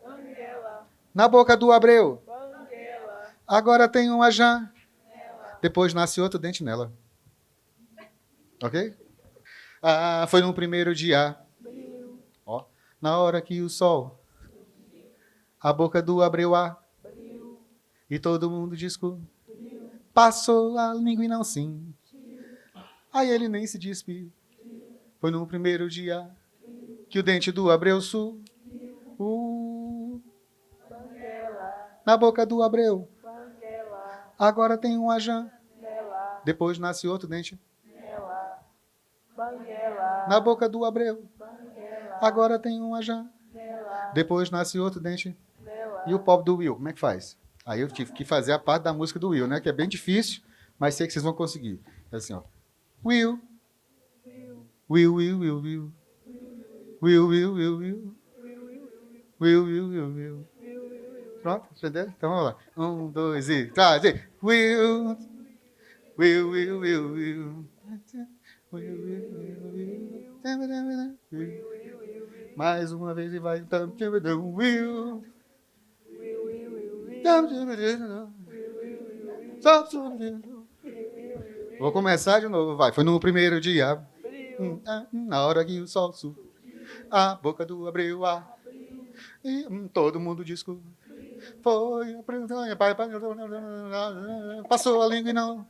Banguela. Na boca do Abreu. Banguela. Agora tem uma já. Depois nasce outro dente nela. Ok? Foi no primeiro dia. Ó, na hora que o sol, a boca do Abreu a e todo mundo disco. Passou a língua e não sim. Aí ele nem se despiu. Foi no primeiro dia que o dente do Abreu sul. Na boca do Abreu. Agora tem um ajã. Depois nasce outro dente. Na boca do Abreu. Agora tem um ajã. Depois nasce outro dente. E o pobre do Will, como é que faz? Aí eu tive que fazer a parte da música do Will, né? Que é bem difícil, mas sei que vocês vão conseguir. É assim, ó. Will. Will, Will, Will, Will. Will, Will, Will, Will. Will, Will, Will, Will. Pronto, entendeu? Então vamos lá. 1, 2 e 3. Will. Will, Will, Will, Will. Mais uma vez e vai. Will. Vou começar de novo, vai. Foi no primeiro dia, na hora que o sol sul, a boca do Abreu a e todo mundo disco. Foi, passou a língua e não.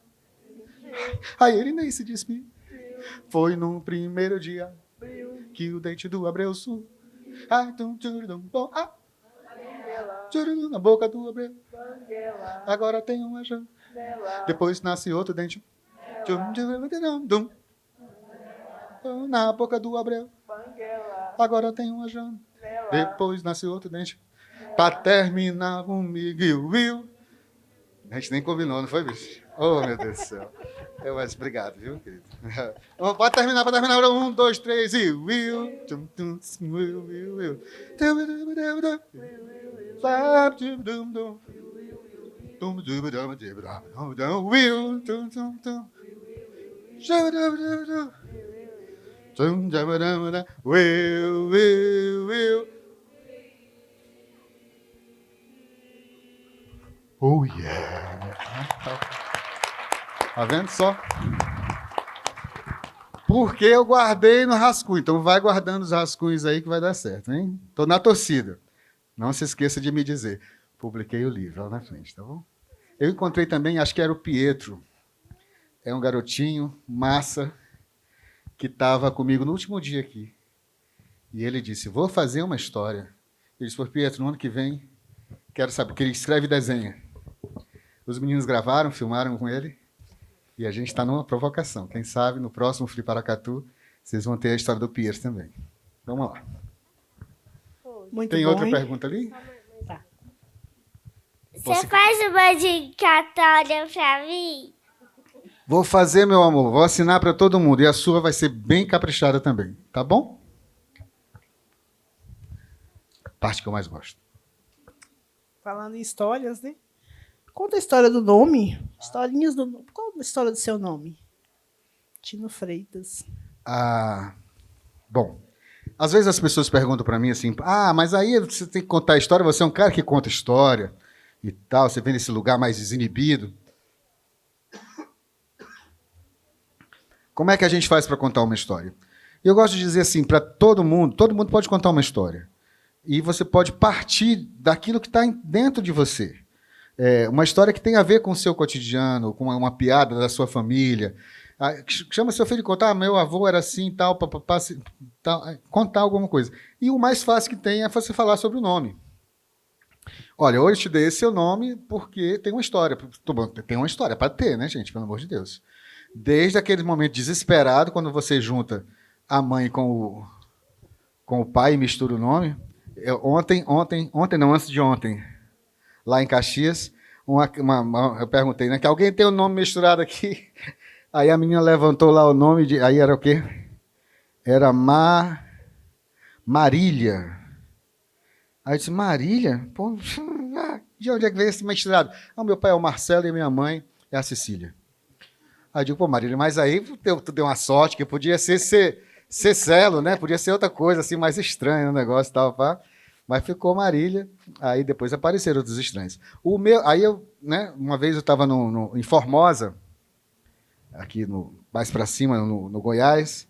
Aí ele nem se despiu. Foi no primeiro dia que o dente do Abreu sul. Na boca do Abreu. Agora tem uma já. Depois nasce outro dente. Na boca do Abreu. Agora tem uma já. Depois nasce outro dente. Pra terminar comigo e o Will. A gente nem combinou, não foi, bicho? Oh, meu Deus do céu. Mas obrigado, viu, querido? Pode terminar. 1, 2, 3 e Will. Will. Will. Oh, yeah. Tá vendo só? Porque eu guardei no rascunho. Então vai guardando os rascunhos aí que vai dar certo, hein? Tô na torcida. Não se esqueça de me dizer. Publiquei o livro lá na frente, tá bom? Eu encontrei também, acho que era o Pietro. É um garotinho, massa, que estava comigo no último dia aqui. E ele disse, vou fazer uma história. Ele disse, Pietro, no ano que vem, quero saber, porque ele escreve e desenha. Os meninos gravaram, filmaram com ele. E a gente está numa provocação. Quem sabe, no próximo Fliparacatu, vocês vão ter a história do Pietro também. Vamos lá. Muito Tem bom, outra hein? pergunta ali? Tá. Você faz uma dedicatória pra mim? Vou fazer, meu amor. Vou assinar para todo mundo. E a sua vai ser bem caprichada também. Tá bom? Parte que eu mais gosto. Falando em histórias, né? Conta a história do nome. Historinhas do nome. Qual a história do seu nome? Tino Freitas. Bom, às vezes as pessoas perguntam para mim assim, mas aí você tem que contar a história, você é um cara que conta história e tal, você vem nesse lugar mais desinibido. Como é que a gente faz para contar uma história? Eu gosto de dizer assim, para todo mundo pode contar uma história. E você pode partir daquilo que está dentro de você. Uma história que tem a ver com o seu cotidiano, com uma piada da sua família. Chama seu filho e conta, meu avô era assim, tal, papapá, tal, contar alguma coisa. E o mais fácil que tem é você falar sobre o nome. Olha, hoje eu te dei esse seu nome porque tem uma história. Tem uma história para ter, né, gente? Pelo amor de Deus. Desde aquele momento desesperado, quando você junta a mãe com o pai e mistura o nome. Ontem não, antes de ontem, lá em Caxias, eu perguntei, né, que alguém tem o nome misturado aqui? Aí a menina levantou lá o nome, aí era o quê? Era Marília. Aí eu disse, Marília? Pô, de onde é que veio esse misturado? Ah, meu pai é o Marcelo e minha mãe é a Cecília. Aí eu digo, pô, Marília, mas aí tu deu uma sorte, que podia ser Celo, né? Podia ser outra coisa, assim, mais estranha o negócio e tal, pá. Mas ficou Marília, aí depois apareceram outros estranhos. Aí eu, né, uma vez eu estava em Formosa, aqui mais para cima, no Goiás,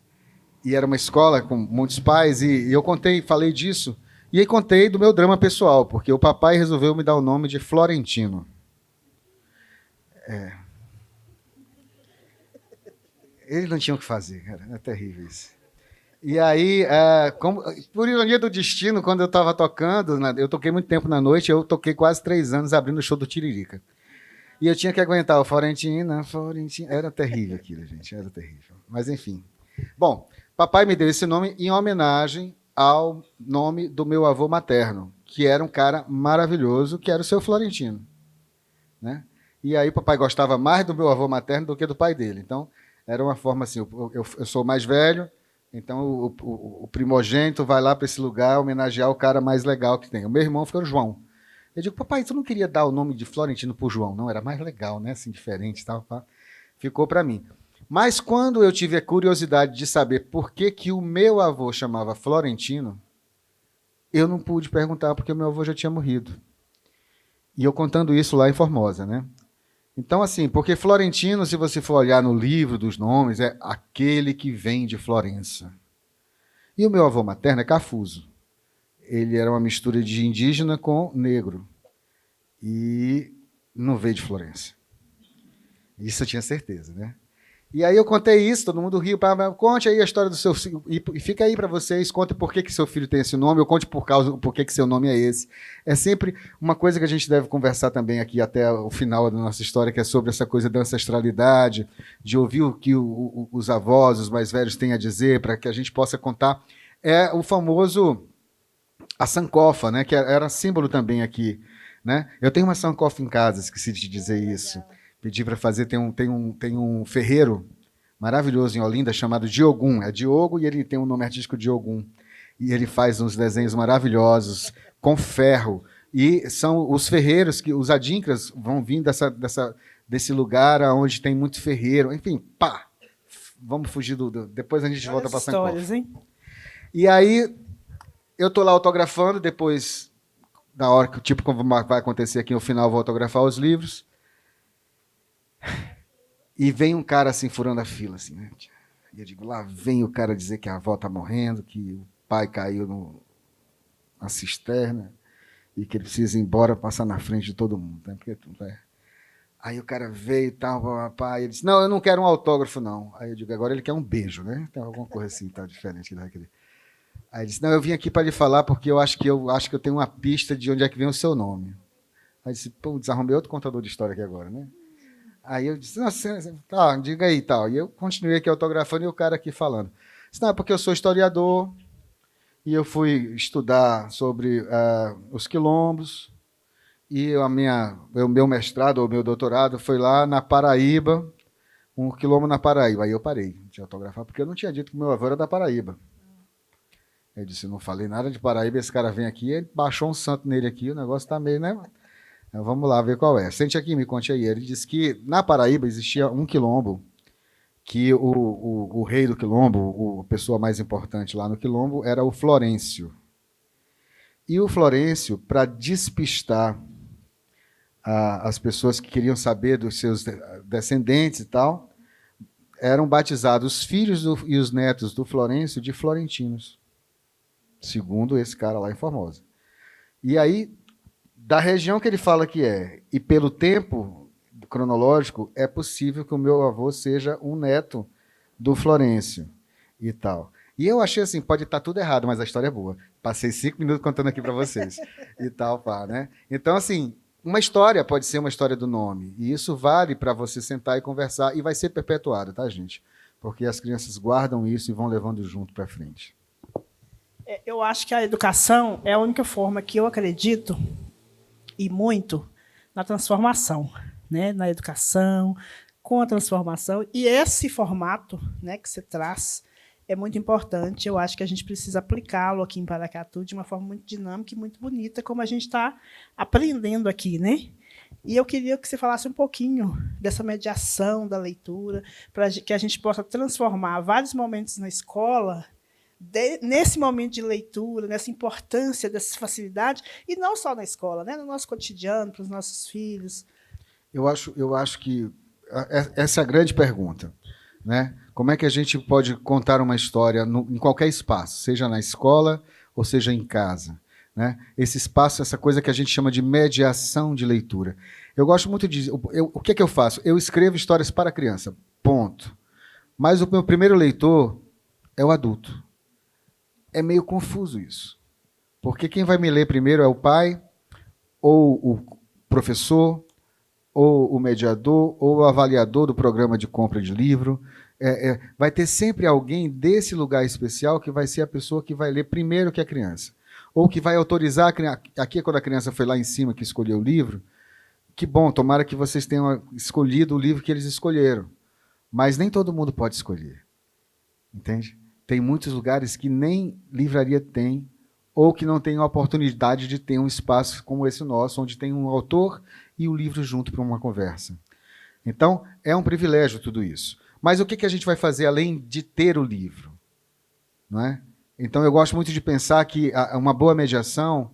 e era uma escola com muitos pais, e eu falei disso, e aí contei do meu drama pessoal, porque o papai resolveu me dar o nome de Florentino. Eles não tinham o que fazer, cara, é terrível isso. E aí, por ironia do destino, quando eu estava tocando, eu toquei muito tempo na noite, eu toquei quase 3 anos abrindo o show do Tiririca. E eu tinha que aguentar o Florentino, era terrível aquilo, gente, era terrível. Mas enfim. Bom, papai me deu esse nome em homenagem ao nome do meu avô materno, que era um cara maravilhoso, que era o seu Florentino, né? E aí papai gostava mais do meu avô materno do que do pai dele. Então, era uma forma assim, eu sou mais velho, então o primogênito vai lá para esse lugar homenagear o cara mais legal que tem. O meu irmão foi o João. Eu digo, papai, tu não queria dar o nome de Florentino pro João? Não, era mais legal, né? Assim, diferente e tal. Pá. Ficou para mim. Mas quando eu tive a curiosidade de saber por que o meu avô chamava Florentino, eu não pude perguntar porque o meu avô já tinha morrido. E eu contando isso lá em Formosa, né? Então, assim, porque Florentino, se você for olhar no livro dos nomes, é aquele que vem de Florença. E o meu avô materno é Cafuso. Ele era uma mistura de indígena com negro. E não veio de Florença. Isso eu tinha certeza, né? E aí eu contei isso, todo mundo riu. Conte aí a história do seu filho. E fica aí para vocês, conte por que seu filho tem esse nome, ou conte por que seu nome é esse. É sempre uma coisa que a gente deve conversar também aqui até o final da nossa história, que é sobre essa coisa da ancestralidade, de ouvir o que os avós, os mais velhos têm a dizer, para que a gente possa contar. É o famoso a sankofa, né, que era símbolo também aqui, né? Eu tenho uma sankofa em casa, esqueci de dizer isso. Pedi para fazer, tem um ferreiro maravilhoso em Olinda chamado Diogum. É Diogo e ele tem um nome artístico Diogum. E ele faz uns desenhos maravilhosos com ferro. E são os ferreiros, os adinkras vão vir desse lugar onde tem muito ferreiro. Enfim, pá! Vamos fugir depois a gente volta para sankofa. Hein? E aí eu tô lá autografando, depois, na hora que como vai acontecer aqui no final, eu vou autografar os livros. E vem um cara assim, furando a fila, assim, né? E eu digo, lá vem o cara dizer que a avó tá morrendo, que o pai caiu na cisterna e que ele precisa ir embora, passar na frente de todo mundo, né? Porque, Aí o cara veio e tal, papai, ele disse, não, eu não quero um autógrafo, não. Aí eu digo, agora ele quer um beijo, né? Tem alguma coisa assim, tá diferente daquele. Aí ele disse, não, eu vim aqui para lhe falar porque eu acho que eu tenho uma pista de onde é que vem o seu nome. Aí eu disse, pô, desarrumei outro contador de história aqui agora, né? Aí eu disse, tá, diga aí e tal. E eu continuei aqui autografando e o cara aqui falando. Disse, não, é porque eu sou historiador e eu fui estudar sobre os quilombos e o meu mestrado ou meu doutorado foi lá na Paraíba, um quilombo na Paraíba. Aí eu parei de autografar porque eu não tinha dito que meu avô era da Paraíba. Eu disse, não falei nada de Paraíba, esse cara vem aqui, ele baixou um santo nele aqui, o negócio tá meio, né? Então, vamos lá ver qual é. Sente aqui, me conte aí. Ele disse que na Paraíba existia um quilombo, que o rei do quilombo, a pessoa mais importante lá no quilombo, era o Florêncio. E o Florêncio, para despistar as pessoas que queriam saber dos seus descendentes e tal, eram batizados os filhos e os netos do Florêncio de florentinos, segundo esse cara lá em Formosa. E aí, da região que ele fala que é, e pelo tempo cronológico, é possível que o meu avô seja um neto do Florêncio e tal. E eu achei assim, pode estar tudo errado, mas a história é boa. Passei 5 minutos contando aqui para vocês. E tal, pá, né? Então, assim, uma história pode ser uma história do nome. E isso vale para você sentar e conversar. E vai ser perpetuado, tá, gente? Porque as crianças guardam isso e vão levando junto para frente. Eu acho que a educação é a única forma que eu acredito, e muito, na transformação, né? Na educação, com a transformação. E esse formato, né, que você traz é muito importante. Eu acho que a gente precisa aplicá-lo aqui em Paracatu de uma forma muito dinâmica e muito bonita, como a gente está aprendendo aqui, né? E eu queria que você falasse um pouquinho dessa mediação da leitura, para que a gente possa transformar vários momentos na escola nesse momento de leitura, nessa importância, dessa facilidade, e não só na escola, né? No nosso cotidiano, para os nossos filhos. Eu acho que essa é a grande pergunta, né? Como é que a gente pode contar uma história em qualquer espaço, seja na escola ou seja em casa, né? Esse espaço, essa coisa que a gente chama de mediação de leitura. Eu gosto muito de... o que é que eu faço? Eu escrevo histórias para criança, ponto. Mas o meu primeiro leitor é o adulto. É meio confuso isso. Porque quem vai me ler primeiro é o pai, ou o professor, ou o mediador, ou o avaliador do programa de compra de livro. Vai ter sempre alguém desse lugar especial que vai ser a pessoa que vai ler primeiro que a criança. Ou que vai autorizar a criança. Aqui, quando a criança foi lá em cima que escolheu o livro, que bom, tomara que vocês tenham escolhido o livro que eles escolheram. Mas nem todo mundo pode escolher. Entende? Tem muitos lugares que nem livraria tem, ou que não tem a oportunidade de ter um espaço como esse nosso, onde tem um autor e o livro junto para uma conversa. Então, é um privilégio tudo isso. Mas o que a gente vai fazer além de ter o livro? Não é? Então, eu gosto muito de pensar que uma boa mediação,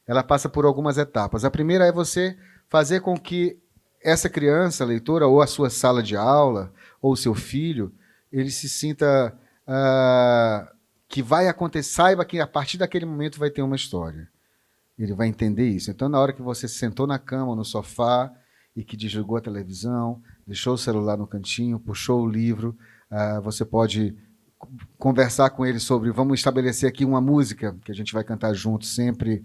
ela passa por algumas etapas. A primeira é você fazer com que essa criança, leitora, ou a sua sala de aula, ou o seu filho, ele se sinta... que vai acontecer, saiba que a partir daquele momento vai ter uma história. Ele vai entender isso. Então, na hora que você sentou na cama, no sofá, e que desligou a televisão, deixou o celular no cantinho, puxou o livro, você pode conversar com ele sobre, vamos estabelecer aqui uma música, que a gente vai cantar junto sempre,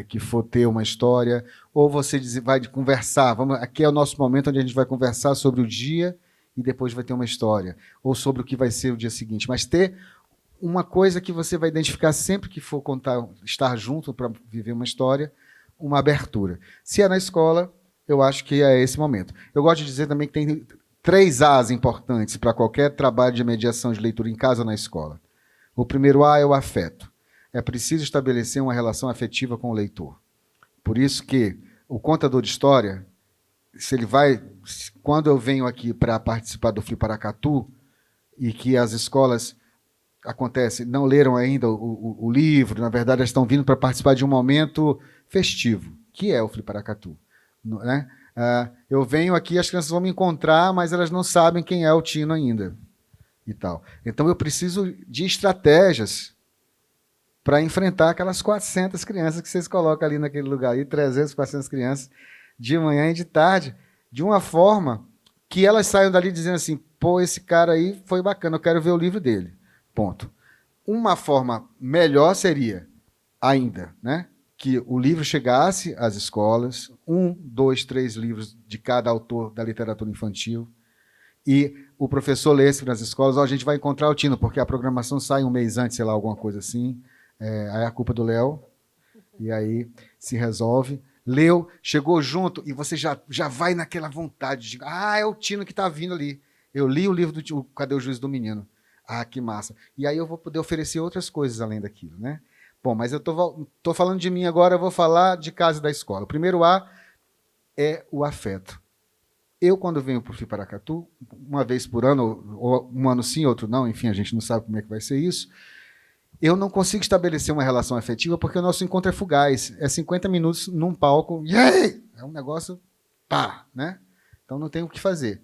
que for ter uma história, ou você vai conversar, aqui é o nosso momento onde a gente vai conversar sobre o dia, e depois vai ter uma história, ou sobre o que vai ser o dia seguinte, mas ter uma coisa que você vai identificar sempre que for contar, estar junto para viver uma história, uma abertura. Se é na escola, eu acho que é esse momento. Eu gosto de dizer também que tem 3 As importantes para qualquer trabalho de mediação de leitura em casa ou na escola. O primeiro A é o afeto. É preciso estabelecer uma relação afetiva com o leitor. Por isso que o contador de história, quando eu venho aqui para participar do Fliparacatu, e que as escolas não leram ainda o livro, na verdade elas estão vindo para participar de um momento festivo, que é o Fliparacatu. Né? Eu venho aqui, as crianças vão me encontrar, mas elas não sabem quem é o Tino ainda. E tal. Então eu preciso de estratégias para enfrentar aquelas 400 crianças que vocês colocam ali naquele lugar, aí, 300, 400 crianças, de manhã e de tarde, de uma forma que elas saiam dali dizendo assim, pô, esse cara aí foi bacana, eu quero ver o livro dele. Ponto. Uma forma melhor seria, ainda, né, que o livro chegasse às escolas, 1, 2, 3 livros de cada autor da literatura infantil, e o professor lesse nas escolas, a gente vai encontrar o Tino, porque a programação sai um mês antes, sei lá, alguma coisa assim, aí é a culpa do Léo, e aí se resolve. Leu, chegou junto, e você já vai naquela vontade de, é o Tino que está vindo ali. Eu li o livro do Cadê o Juízo do Menino? Que massa. E aí eu vou poder oferecer outras coisas além daquilo, né? Bom, mas eu tô falando de mim agora, eu vou falar de casa e da escola. O primeiro A é o afeto. Eu, quando venho para o Fliparacatu, uma vez por ano, ou um ano sim, outro não, enfim, a gente não sabe como é que vai ser isso, eu não consigo estabelecer uma relação afetiva porque o nosso encontro é fugaz. É 50 minutos num palco, yeah! É um negócio, pá, né? Então não tem o que fazer.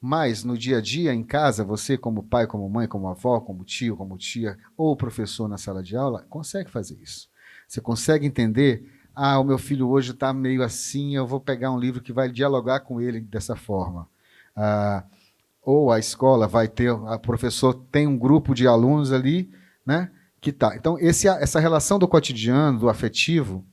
Mas no dia a dia, em casa, você como pai, como mãe, como avó, como tio, como tia, ou professor na sala de aula, consegue fazer isso. Você consegue entender, o meu filho hoje está meio assim, eu vou pegar um livro que vai dialogar com ele dessa forma. ou a escola vai ter, a professor tem um grupo de alunos ali, né, que tá. Então, essa relação do cotidiano, do afetivo,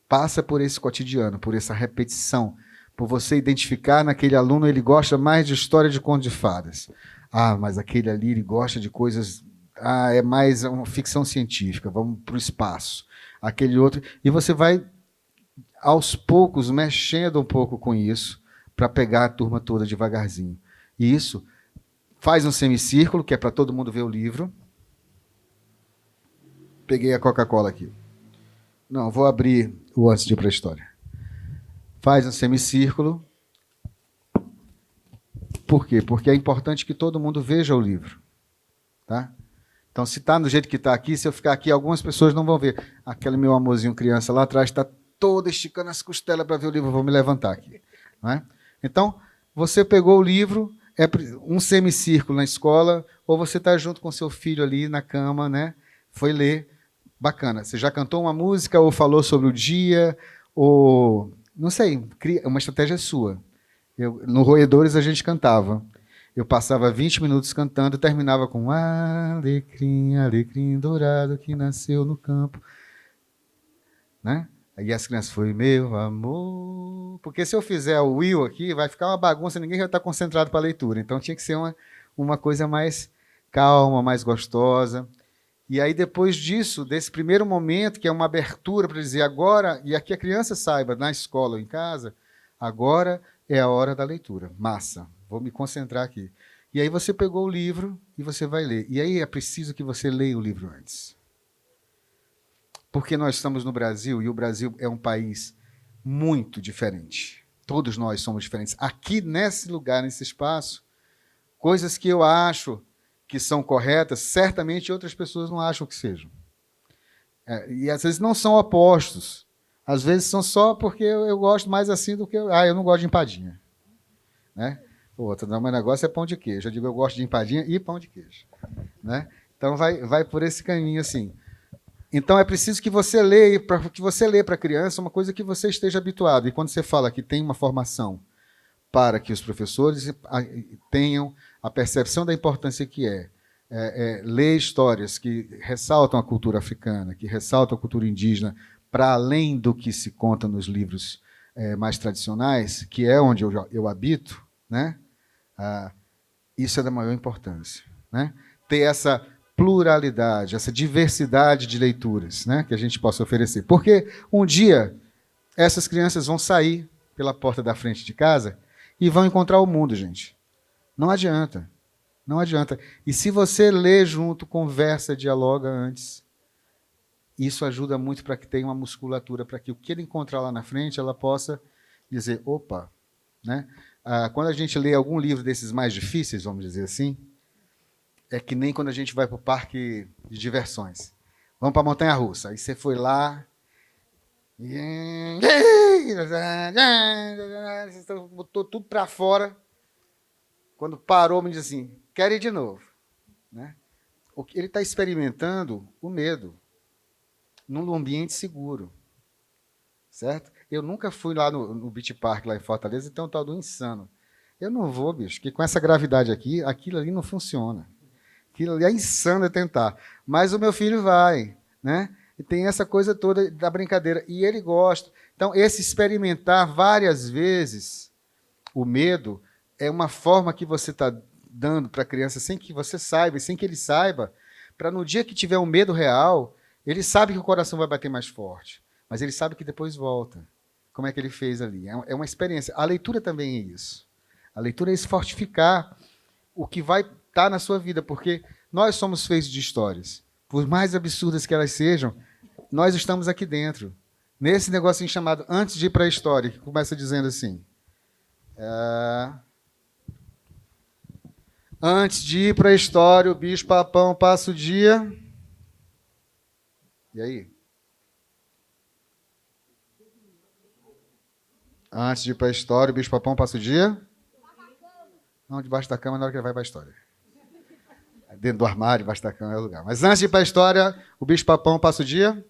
passa por esse cotidiano, por essa repetição, por você identificar naquele aluno, ele gosta mais de história de conto de fadas. Ah, mas aquele ali, ele gosta de coisas... Ah, é mais uma ficção científica, vamos para o espaço. Aquele outro... E você vai, aos poucos, mexendo um pouco com isso, para pegar a turma toda devagarzinho. E isso faz um semicírculo, que é para todo mundo ver o livro. Peguei a Coca-Cola aqui. Não, vou abrir o antes de ir para a história. Faz um semicírculo. Por quê? Porque é importante que todo mundo veja o livro. Tá? Então, se está do jeito que está aqui, se eu ficar aqui, algumas pessoas não vão ver. Aquele meu amorzinho criança lá atrás está todo esticando as costelas para ver o livro, eu vou me levantar aqui. Não é? Então, você pegou o livro, é um semicírculo na escola, ou você está junto com seu filho ali na cama, né? Foi ler. Bacana. Você já cantou uma música, ou falou sobre o dia, ou... Não sei, uma estratégia sua. No Roedores a gente cantava. Eu passava 20 minutos cantando e terminava com alecrim, alecrim dourado que nasceu no campo. Né? Aí as crianças, foi meu amor. Porque se eu fizer o Will aqui, vai ficar uma bagunça, ninguém vai estar concentrado para a leitura. Então tinha que ser uma coisa mais calma, mais gostosa. E aí, depois disso, desse primeiro momento, que é uma abertura para dizer agora, e aqui a criança saiba, na escola ou em casa, agora é a hora da leitura. Massa, vou me concentrar aqui. E aí você pegou o livro e você vai ler. E aí é preciso que você leia o livro antes. Porque nós estamos no Brasil, e o Brasil é um país muito diferente. Todos nós somos diferentes. Aqui, nesse lugar, nesse espaço, coisas que eu acho que são corretas, certamente outras pessoas não acham que sejam. E às vezes não são opostos. Às vezes são só porque eu gosto mais assim do que... eu não gosto de empadinha. Né? O outro, não, meu negócio é pão de queijo. Eu digo, eu gosto de empadinha e pão de queijo. Né? Então vai por esse caminho assim. Então é preciso que você leia para a criança uma coisa que você esteja habituado. E quando você fala que tem uma formação para que os professores tenham a percepção da importância que ler histórias que ressaltam a cultura africana, que ressaltam a cultura indígena, para além do que se conta nos livros mais tradicionais, que é onde eu habito, né? Isso é da maior importância. Né? Ter essa pluralidade, essa diversidade de leituras, né, que a gente possa oferecer. Porque um dia essas crianças vão sair pela porta da frente de casa e vão encontrar o mundo, gente. Não adianta. Não adianta. E se você lê junto, conversa, dialoga antes, isso ajuda muito para que tenha uma musculatura, para que o que ele encontrar lá na frente, ela possa dizer, opa. Né? Quando a gente lê algum livro desses mais difíceis, vamos dizer assim, é que nem quando a gente vai para o parque de diversões. Vamos para a montanha-russa. Aí você foi lá... Você botou tudo para fora. Quando parou, me diz assim, quero ir de novo. Né? Ele está experimentando o medo num ambiente seguro. Certo? Eu nunca fui lá no Beach Park, lá em Fortaleza, então tal do insano. Eu não vou, bicho, porque com essa gravidade aqui, aquilo ali não funciona. Aquilo ali é insano tentar. Mas o meu filho vai, né? E tem essa coisa toda da brincadeira. E ele gosta. Então, esse experimentar várias vezes o medo é uma forma que você está dando para a criança sem que você saiba, e sem que ele saiba, para no dia que tiver um medo real, ele sabe que o coração vai bater mais forte. Mas ele sabe que depois volta. Como é que ele fez ali? É uma experiência. A leitura também é isso. A leitura é esse fortificar o que vai estar na sua vida, porque nós somos feitos de histórias. Por mais absurdas que elas sejam, nós estamos aqui dentro. Nesse negocinho chamado Antes de ir para a História, que começa dizendo assim... Antes de ir para a história, o bicho-papão passa o dia... E aí? Antes de ir para a história, o bicho-papão passa o dia... Não, debaixo da cama na hora que ele vai para a história. Dentro do armário, debaixo da cama é o lugar. Mas antes de ir para a história, o bicho-papão passa o dia...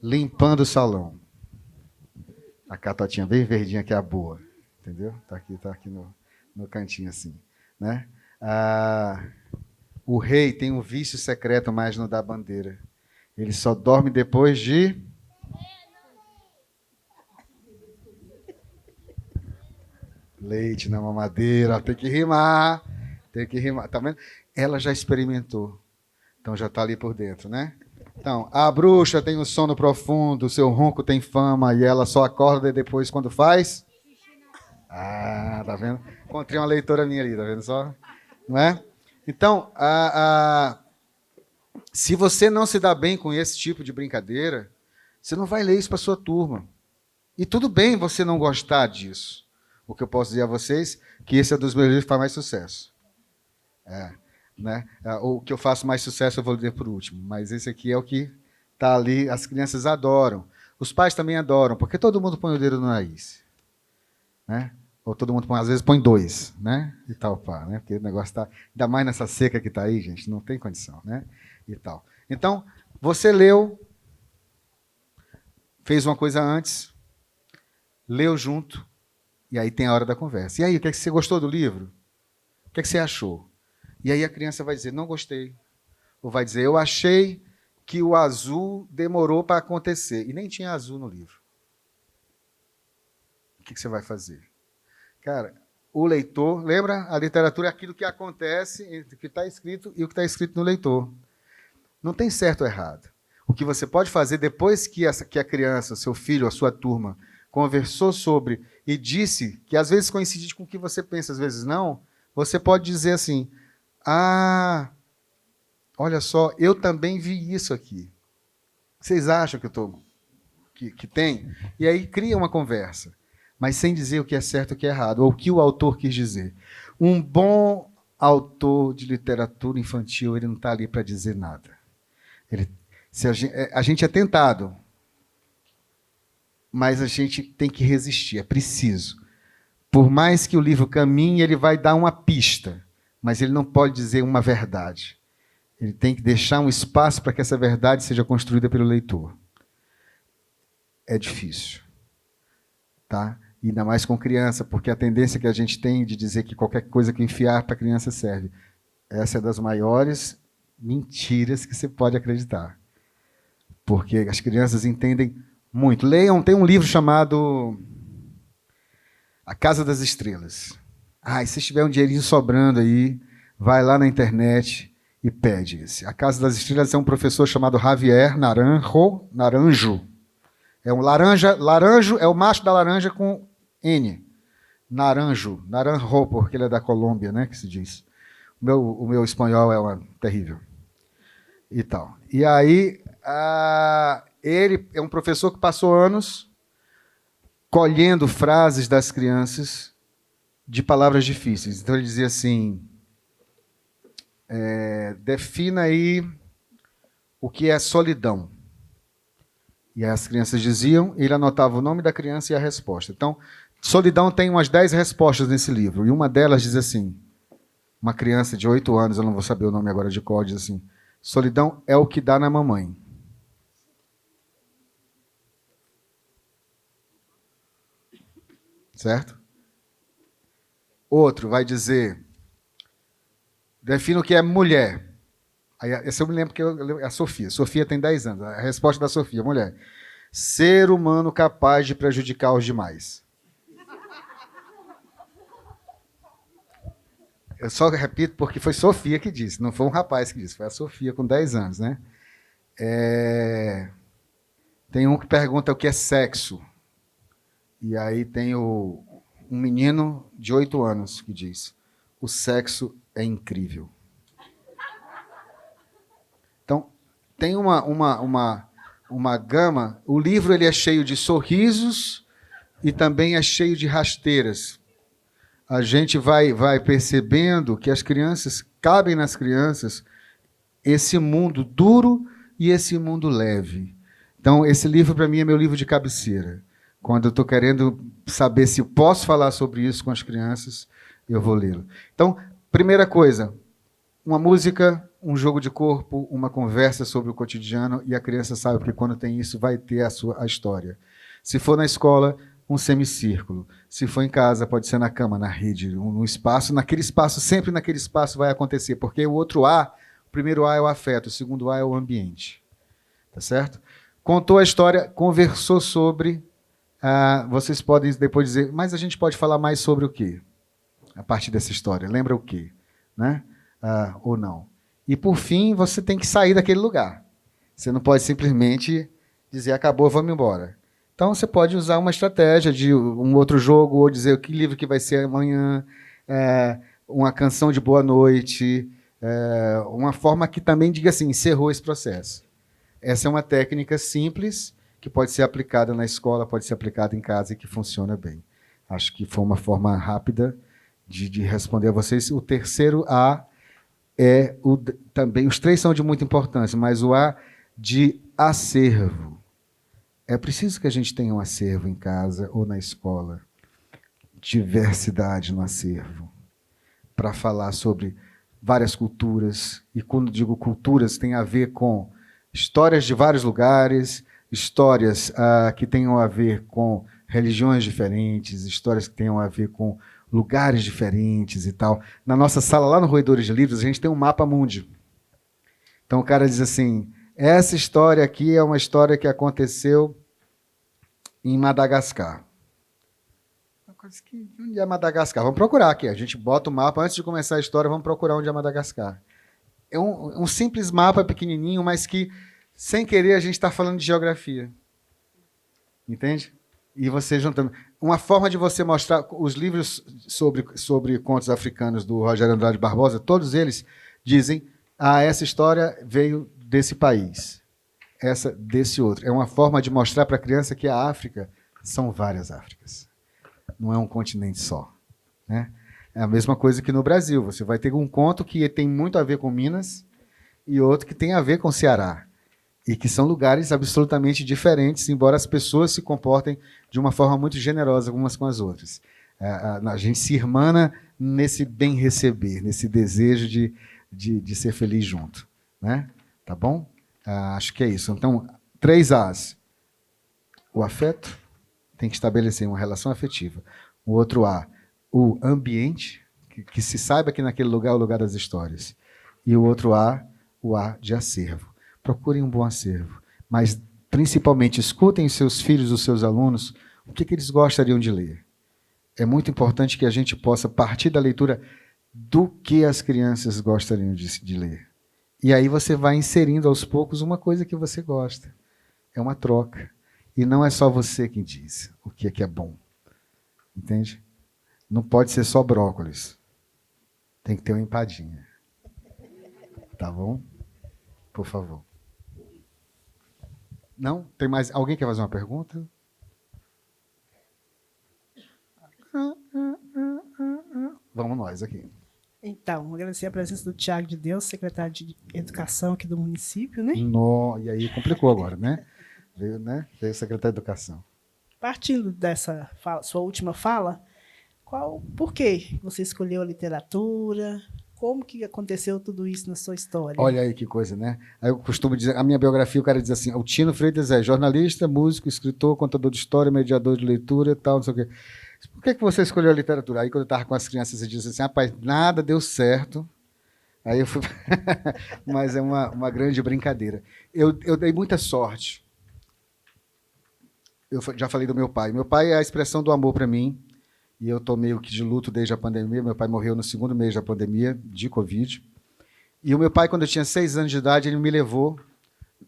limpando o salão. A catotinha bem verdinha que é a boa. entendeu? Tá aqui no cantinho assim, né? O rei tem um vício secreto, mas não dá bandeira. Ele só dorme depois de... leite na mamadeira. Tem que rimar. Tá vendo? Ela já experimentou. Então já está ali por dentro, né? Então, a bruxa tem um sono profundo, o seu ronco tem fama e ela só acorda depois quando faz... tá vendo? Encontrei uma leitora minha ali, tá vendo só? Não é? Então, se você não se dá bem com esse tipo de brincadeira, você não vai ler isso para sua turma. E tudo bem você não gostar disso. O que eu posso dizer a vocês que esse é dos meus livros que faz mais sucesso. Né? O que eu faço mais sucesso eu vou ler por último, mas esse aqui é o que está ali, as crianças adoram. Os pais também adoram, porque todo mundo põe o dedo no nariz. Né? Ou todo mundo põe, às vezes põe 2, né? E tal, pá, né? Porque o negócio está, ainda mais nessa seca que está aí, gente, não tem condição, né? E tal. Então, você leu, fez uma coisa antes, leu junto, e aí tem a hora da conversa. E aí, o que é que você gostou do livro? O que é que você achou? E aí a criança vai dizer, não gostei. Ou vai dizer, eu achei que o azul demorou para acontecer. E nem tinha azul no livro. O que você vai fazer? Cara, o leitor, lembra? A literatura é aquilo que acontece entre o que está escrito e o que está escrito no leitor. Não tem certo ou errado. O que você pode fazer depois que a criança, seu filho, a sua turma, conversou sobre e disse, que às vezes coincide com o que você pensa, às vezes não, você pode dizer assim, olha só, eu também vi isso aqui. Vocês acham que tem? E aí cria uma conversa, mas sem dizer o que é certo e o que é errado, ou o que o autor quis dizer. Um bom autor de literatura infantil, ele não está ali para dizer nada. A gente é tentado, mas a gente tem que resistir, é preciso. Por mais que o livro caminhe, ele vai dar uma pista, mas ele não pode dizer uma verdade. Ele tem que deixar um espaço para que essa verdade seja construída pelo leitor. É difícil. Tá? E ainda mais com criança, porque a tendência que a gente tem de dizer que qualquer coisa que enfiar para a criança serve. Essa é das maiores mentiras que você pode acreditar. Porque as crianças entendem muito. Leiam, tem um livro chamado A Casa das Estrelas. E se tiver um dinheirinho sobrando aí, vai lá na internet e pede esse. A Casa das Estrelas é um professor chamado Javier Naranjo. É um laranjo é o macho da laranja com N. Naranjo, porque ele é da Colômbia, né, que se diz. O meu espanhol é terrível. E tal. E aí, ele é um professor que passou anos colhendo frases das crianças de palavras difíceis. Então ele dizia assim, defina aí o que é solidão. E aí as crianças diziam, ele anotava o nome da criança e a resposta. Então, solidão tem umas 10 respostas nesse livro, e uma delas diz assim, uma criança de 8 anos, eu não vou saber o nome agora de cor, diz assim, solidão é o que dá na mamãe. Certo? Outro vai dizer, defina o que é mulher. Aí, esse eu me lembro que é a Sofia. Sofia tem 10 anos. A resposta da Sofia, mulher. Ser humano capaz de prejudicar os demais. Eu só repito porque foi Sofia que disse, não foi um rapaz que disse, foi a Sofia com 10 anos, né? Tem um que pergunta o que é sexo. E aí tem um menino de 8 anos que diz, o sexo é incrível. Então, tem uma gama. O livro ele é cheio de sorrisos e também é cheio de rasteiras. A gente vai percebendo que as crianças, cabem nas crianças esse mundo duro e esse mundo leve. Então, esse livro, para mim, é meu livro de cabeceira. Quando eu estou querendo saber se posso falar sobre isso com as crianças, eu vou lê-lo. Então, primeira coisa, uma música, um jogo de corpo, uma conversa sobre o cotidiano, e a criança sabe que quando tem isso vai ter a história. Se for na escola, um semicírculo. Se for em casa, pode ser na cama, na rede, no espaço. Naquele espaço, sempre naquele espaço vai acontecer, porque o outro A, o primeiro A é o afeto, o segundo A é o ambiente. Tá certo? Contou a história, conversou sobre... vocês podem depois dizer, mas a gente pode falar mais sobre o quê? A partir dessa história. Lembra o quê? Né? Ou não. E, por fim, você tem que sair daquele lugar. Você não pode simplesmente dizer, acabou, vamos embora. Então, você pode usar uma estratégia de um outro jogo, ou dizer que livro que vai ser amanhã, uma canção de boa noite, uma forma que também diga assim, encerrou esse processo. Essa é uma técnica simples, que pode ser aplicada na escola, pode ser aplicada em casa e que funciona bem. Acho que foi uma forma rápida de responder a vocês. O terceiro A é também, os três são de muita importância, mas o A de acervo. É preciso que a gente tenha um acervo em casa ou na escola. Diversidade no acervo. Para falar sobre várias culturas. E quando digo culturas, tem a ver com histórias de vários lugares, histórias que tenham a ver com religiões diferentes, histórias que tenham a ver com lugares diferentes e tal. Na nossa sala, lá no Roedores de Livros, a gente tem um mapa mundi. Então o cara diz assim, essa história aqui é uma história que aconteceu em Madagascar. Onde é Madagascar? Vamos procurar aqui. A gente bota o mapa, antes de começar a história, vamos procurar onde é Madagascar. É um simples mapa pequenininho, mas que, sem querer, a gente está falando de geografia. Entende? E você juntando. Uma forma de você mostrar os livros sobre contos africanos do Rogério Andrade Barbosa, todos eles dizem essa história veio desse país, essa desse outro. É uma forma de mostrar para a criança que a África são várias Áfricas. Não é um continente só. Né? É a mesma coisa que no Brasil. Você vai ter um conto que tem muito a ver com Minas e outro que tem a ver com Ceará. E que são lugares absolutamente diferentes, embora as pessoas se comportem de uma forma muito generosa umas com as outras. A gente se irmana nesse bem receber, nesse desejo de ser feliz junto. Né? Tá bom? Acho que é isso. Então, 3 As. O afeto, tem que estabelecer uma relação afetiva. O outro A, o ambiente, que se saiba que naquele lugar é o lugar das histórias. E o outro A, o A de acervo. Procurem um bom acervo, mas principalmente escutem os seus filhos, os seus alunos, o que eles gostariam de ler. É muito importante que a gente possa partir da leitura do que as crianças gostariam de ler. E aí você vai inserindo aos poucos uma coisa que você gosta. É uma troca. E não é só você quem diz o que é bom. Entende? Não pode ser só brócolis. Tem que ter uma empadinha. Tá bom? Por favor. Não? Tem mais? Alguém quer fazer uma pergunta? Vamos nós aqui. Então, agradecer a presença do Tiago de Deus, secretário de Educação aqui do município, né? E aí complicou agora, né? Veio o secretário de Educação. Partindo dessa sua última fala, por que você escolheu a literatura? Como que aconteceu tudo isso na sua história? Olha aí que coisa, né? Aí eu costumo dizer, a minha biografia, o cara diz assim, o Tino Freitas é jornalista, músico, escritor, contador de história, mediador de leitura e tal, não sei o quê. Por que você escolheu a literatura? Aí quando eu estava com as crianças, eu disse assim, rapaz, nada deu certo. Aí eu fui... Mas é uma grande brincadeira. Eu dei muita sorte. Eu já falei do meu pai. Meu pai é a expressão do amor para mim. E eu estou meio que de luto desde a pandemia. Meu pai morreu no 2º mês da pandemia, de Covid. E o meu pai, quando eu tinha 6 anos de idade, ele me levou.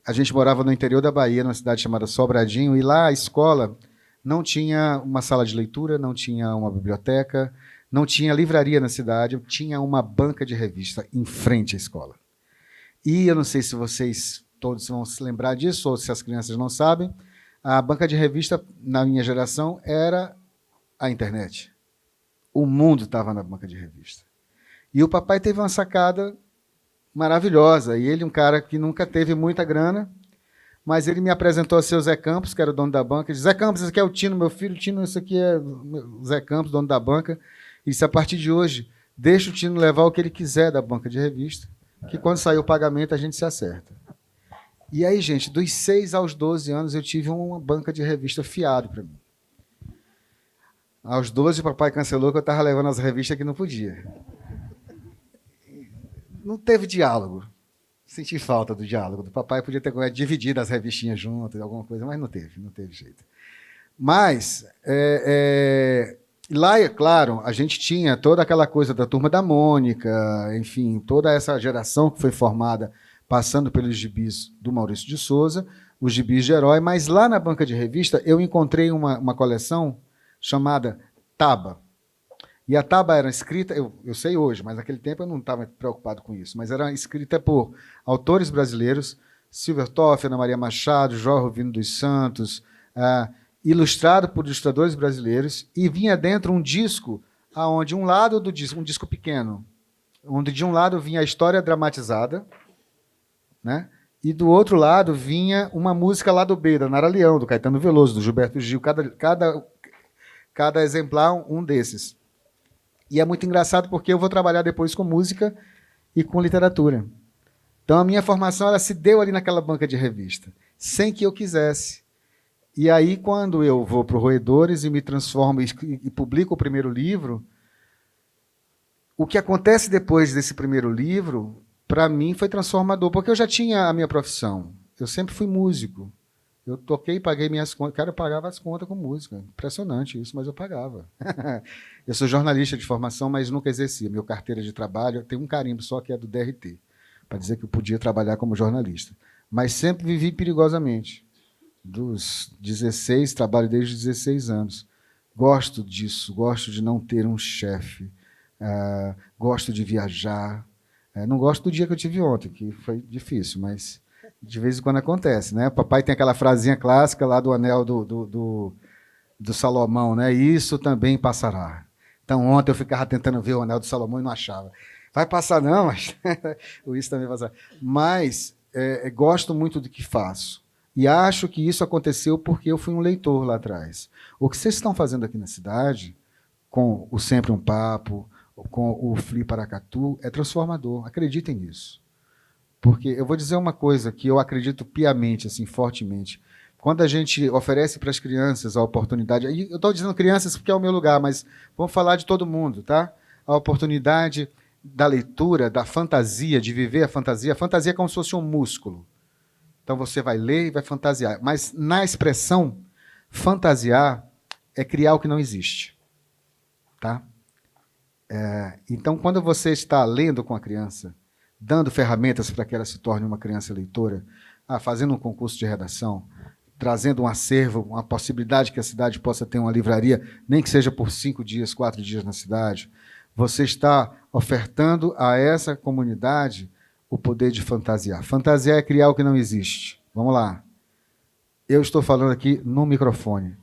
A gente morava no interior da Bahia, numa cidade chamada Sobradinho, e lá a escola não tinha uma sala de leitura, não tinha uma biblioteca, não tinha livraria na cidade, tinha uma banca de revista em frente à escola. E eu não sei se vocês todos vão se lembrar disso, ou se as crianças não sabem, a banca de revista, na minha geração, era a internet. O mundo estava na banca de revista. E o papai teve uma sacada maravilhosa. E ele, um cara que nunca teve muita grana, mas ele me apresentou a seu Zé Campos, que era o dono da banca. Ele disse, Zé Campos, esse aqui é o Tino, meu filho. Tino, isso aqui é o Zé Campos, dono da banca. E disse, a partir de hoje, deixa o Tino levar o que ele quiser da banca de revista, que quando sair o pagamento, a gente se acerta. E aí, gente, dos 6 aos 12 anos, eu tive uma banca de revista fiado para mim. Aos 12, o papai cancelou que eu estava levando as revistas que não podia. Não teve diálogo. Senti falta do diálogo. Do papai podia ter dividido as revistinhas juntas, alguma coisa, mas não teve jeito. Mas, lá, é claro, a gente tinha toda aquela coisa da Turma da Mônica, enfim, toda essa geração que foi formada passando pelos gibis do Maurício de Souza, os gibis de herói, mas lá na banca de revista eu encontrei uma coleção chamada Taba. E a Taba era escrita, eu sei hoje, mas naquele tempo eu não estava preocupado com isso, mas era escrita por autores brasileiros, Silvio Toff, Ana Maria Machado, Jorge Ruvino dos Santos, ilustrado por ilustradores brasileiros, e vinha dentro um disco, onde um lado do disco, um disco pequeno, onde de um lado vinha a história dramatizada, né? E do outro lado vinha uma música lá do B, da Nara Leão, do Caetano Veloso, do Gilberto Gil, cada exemplar um desses. E é muito engraçado porque eu vou trabalhar depois com música e com literatura. Então a minha formação ela se deu ali naquela banca de revista, sem que eu quisesse. E aí, quando eu vou para o Roedores e me transformo e publico o primeiro livro, o que acontece depois desse primeiro livro, para mim, foi transformador, porque eu já tinha a minha profissão. Eu sempre fui músico. Eu toquei e paguei minhas contas. Cara, eu pagava as contas com música. Impressionante isso, mas eu pagava. Eu sou jornalista de formação, mas nunca exercia. Minha carteira de trabalho tem um carimbo só que é do DRT, para dizer que eu podia trabalhar como jornalista. Mas sempre vivi perigosamente. Dos 16, trabalho desde os 16 anos. Gosto disso, gosto de não ter um chefe, gosto de viajar. Não gosto do dia que eu tive ontem, que foi difícil, mas de vez em quando acontece, né? O papai tem aquela frasinha clássica lá do anel do Salomão, né? Isso também passará. Então, ontem eu ficava tentando ver o anel do Salomão e não achava. Vai passar não, mas isso também passará. Mas gosto muito do que faço. E acho que isso aconteceu porque eu fui um leitor lá atrás. O que vocês estão fazendo aqui na cidade, com o Sempre um Papo, com o Free Paracatu, é transformador. Acreditem nisso. Porque eu vou dizer uma coisa que eu acredito piamente, assim, fortemente. Quando a gente oferece para as crianças a oportunidade, e eu estou dizendo crianças porque é o meu lugar, mas vamos falar de todo mundo, tá? A oportunidade da leitura, da fantasia, de viver a fantasia. A fantasia é como se fosse um músculo. Então você vai ler e vai fantasiar. Mas na expressão, fantasiar é criar o que não existe. Tá? Então, quando você está lendo com a criança, dando ferramentas para que ela se torne uma criança leitora, fazendo um concurso de redação, trazendo um acervo, uma possibilidade que a cidade possa ter uma livraria, nem que seja por 5 dias, 4 dias na cidade, você está ofertando a essa comunidade o poder de fantasiar. Fantasiar é criar o que não existe. Vamos lá. Eu estou falando aqui no microfone.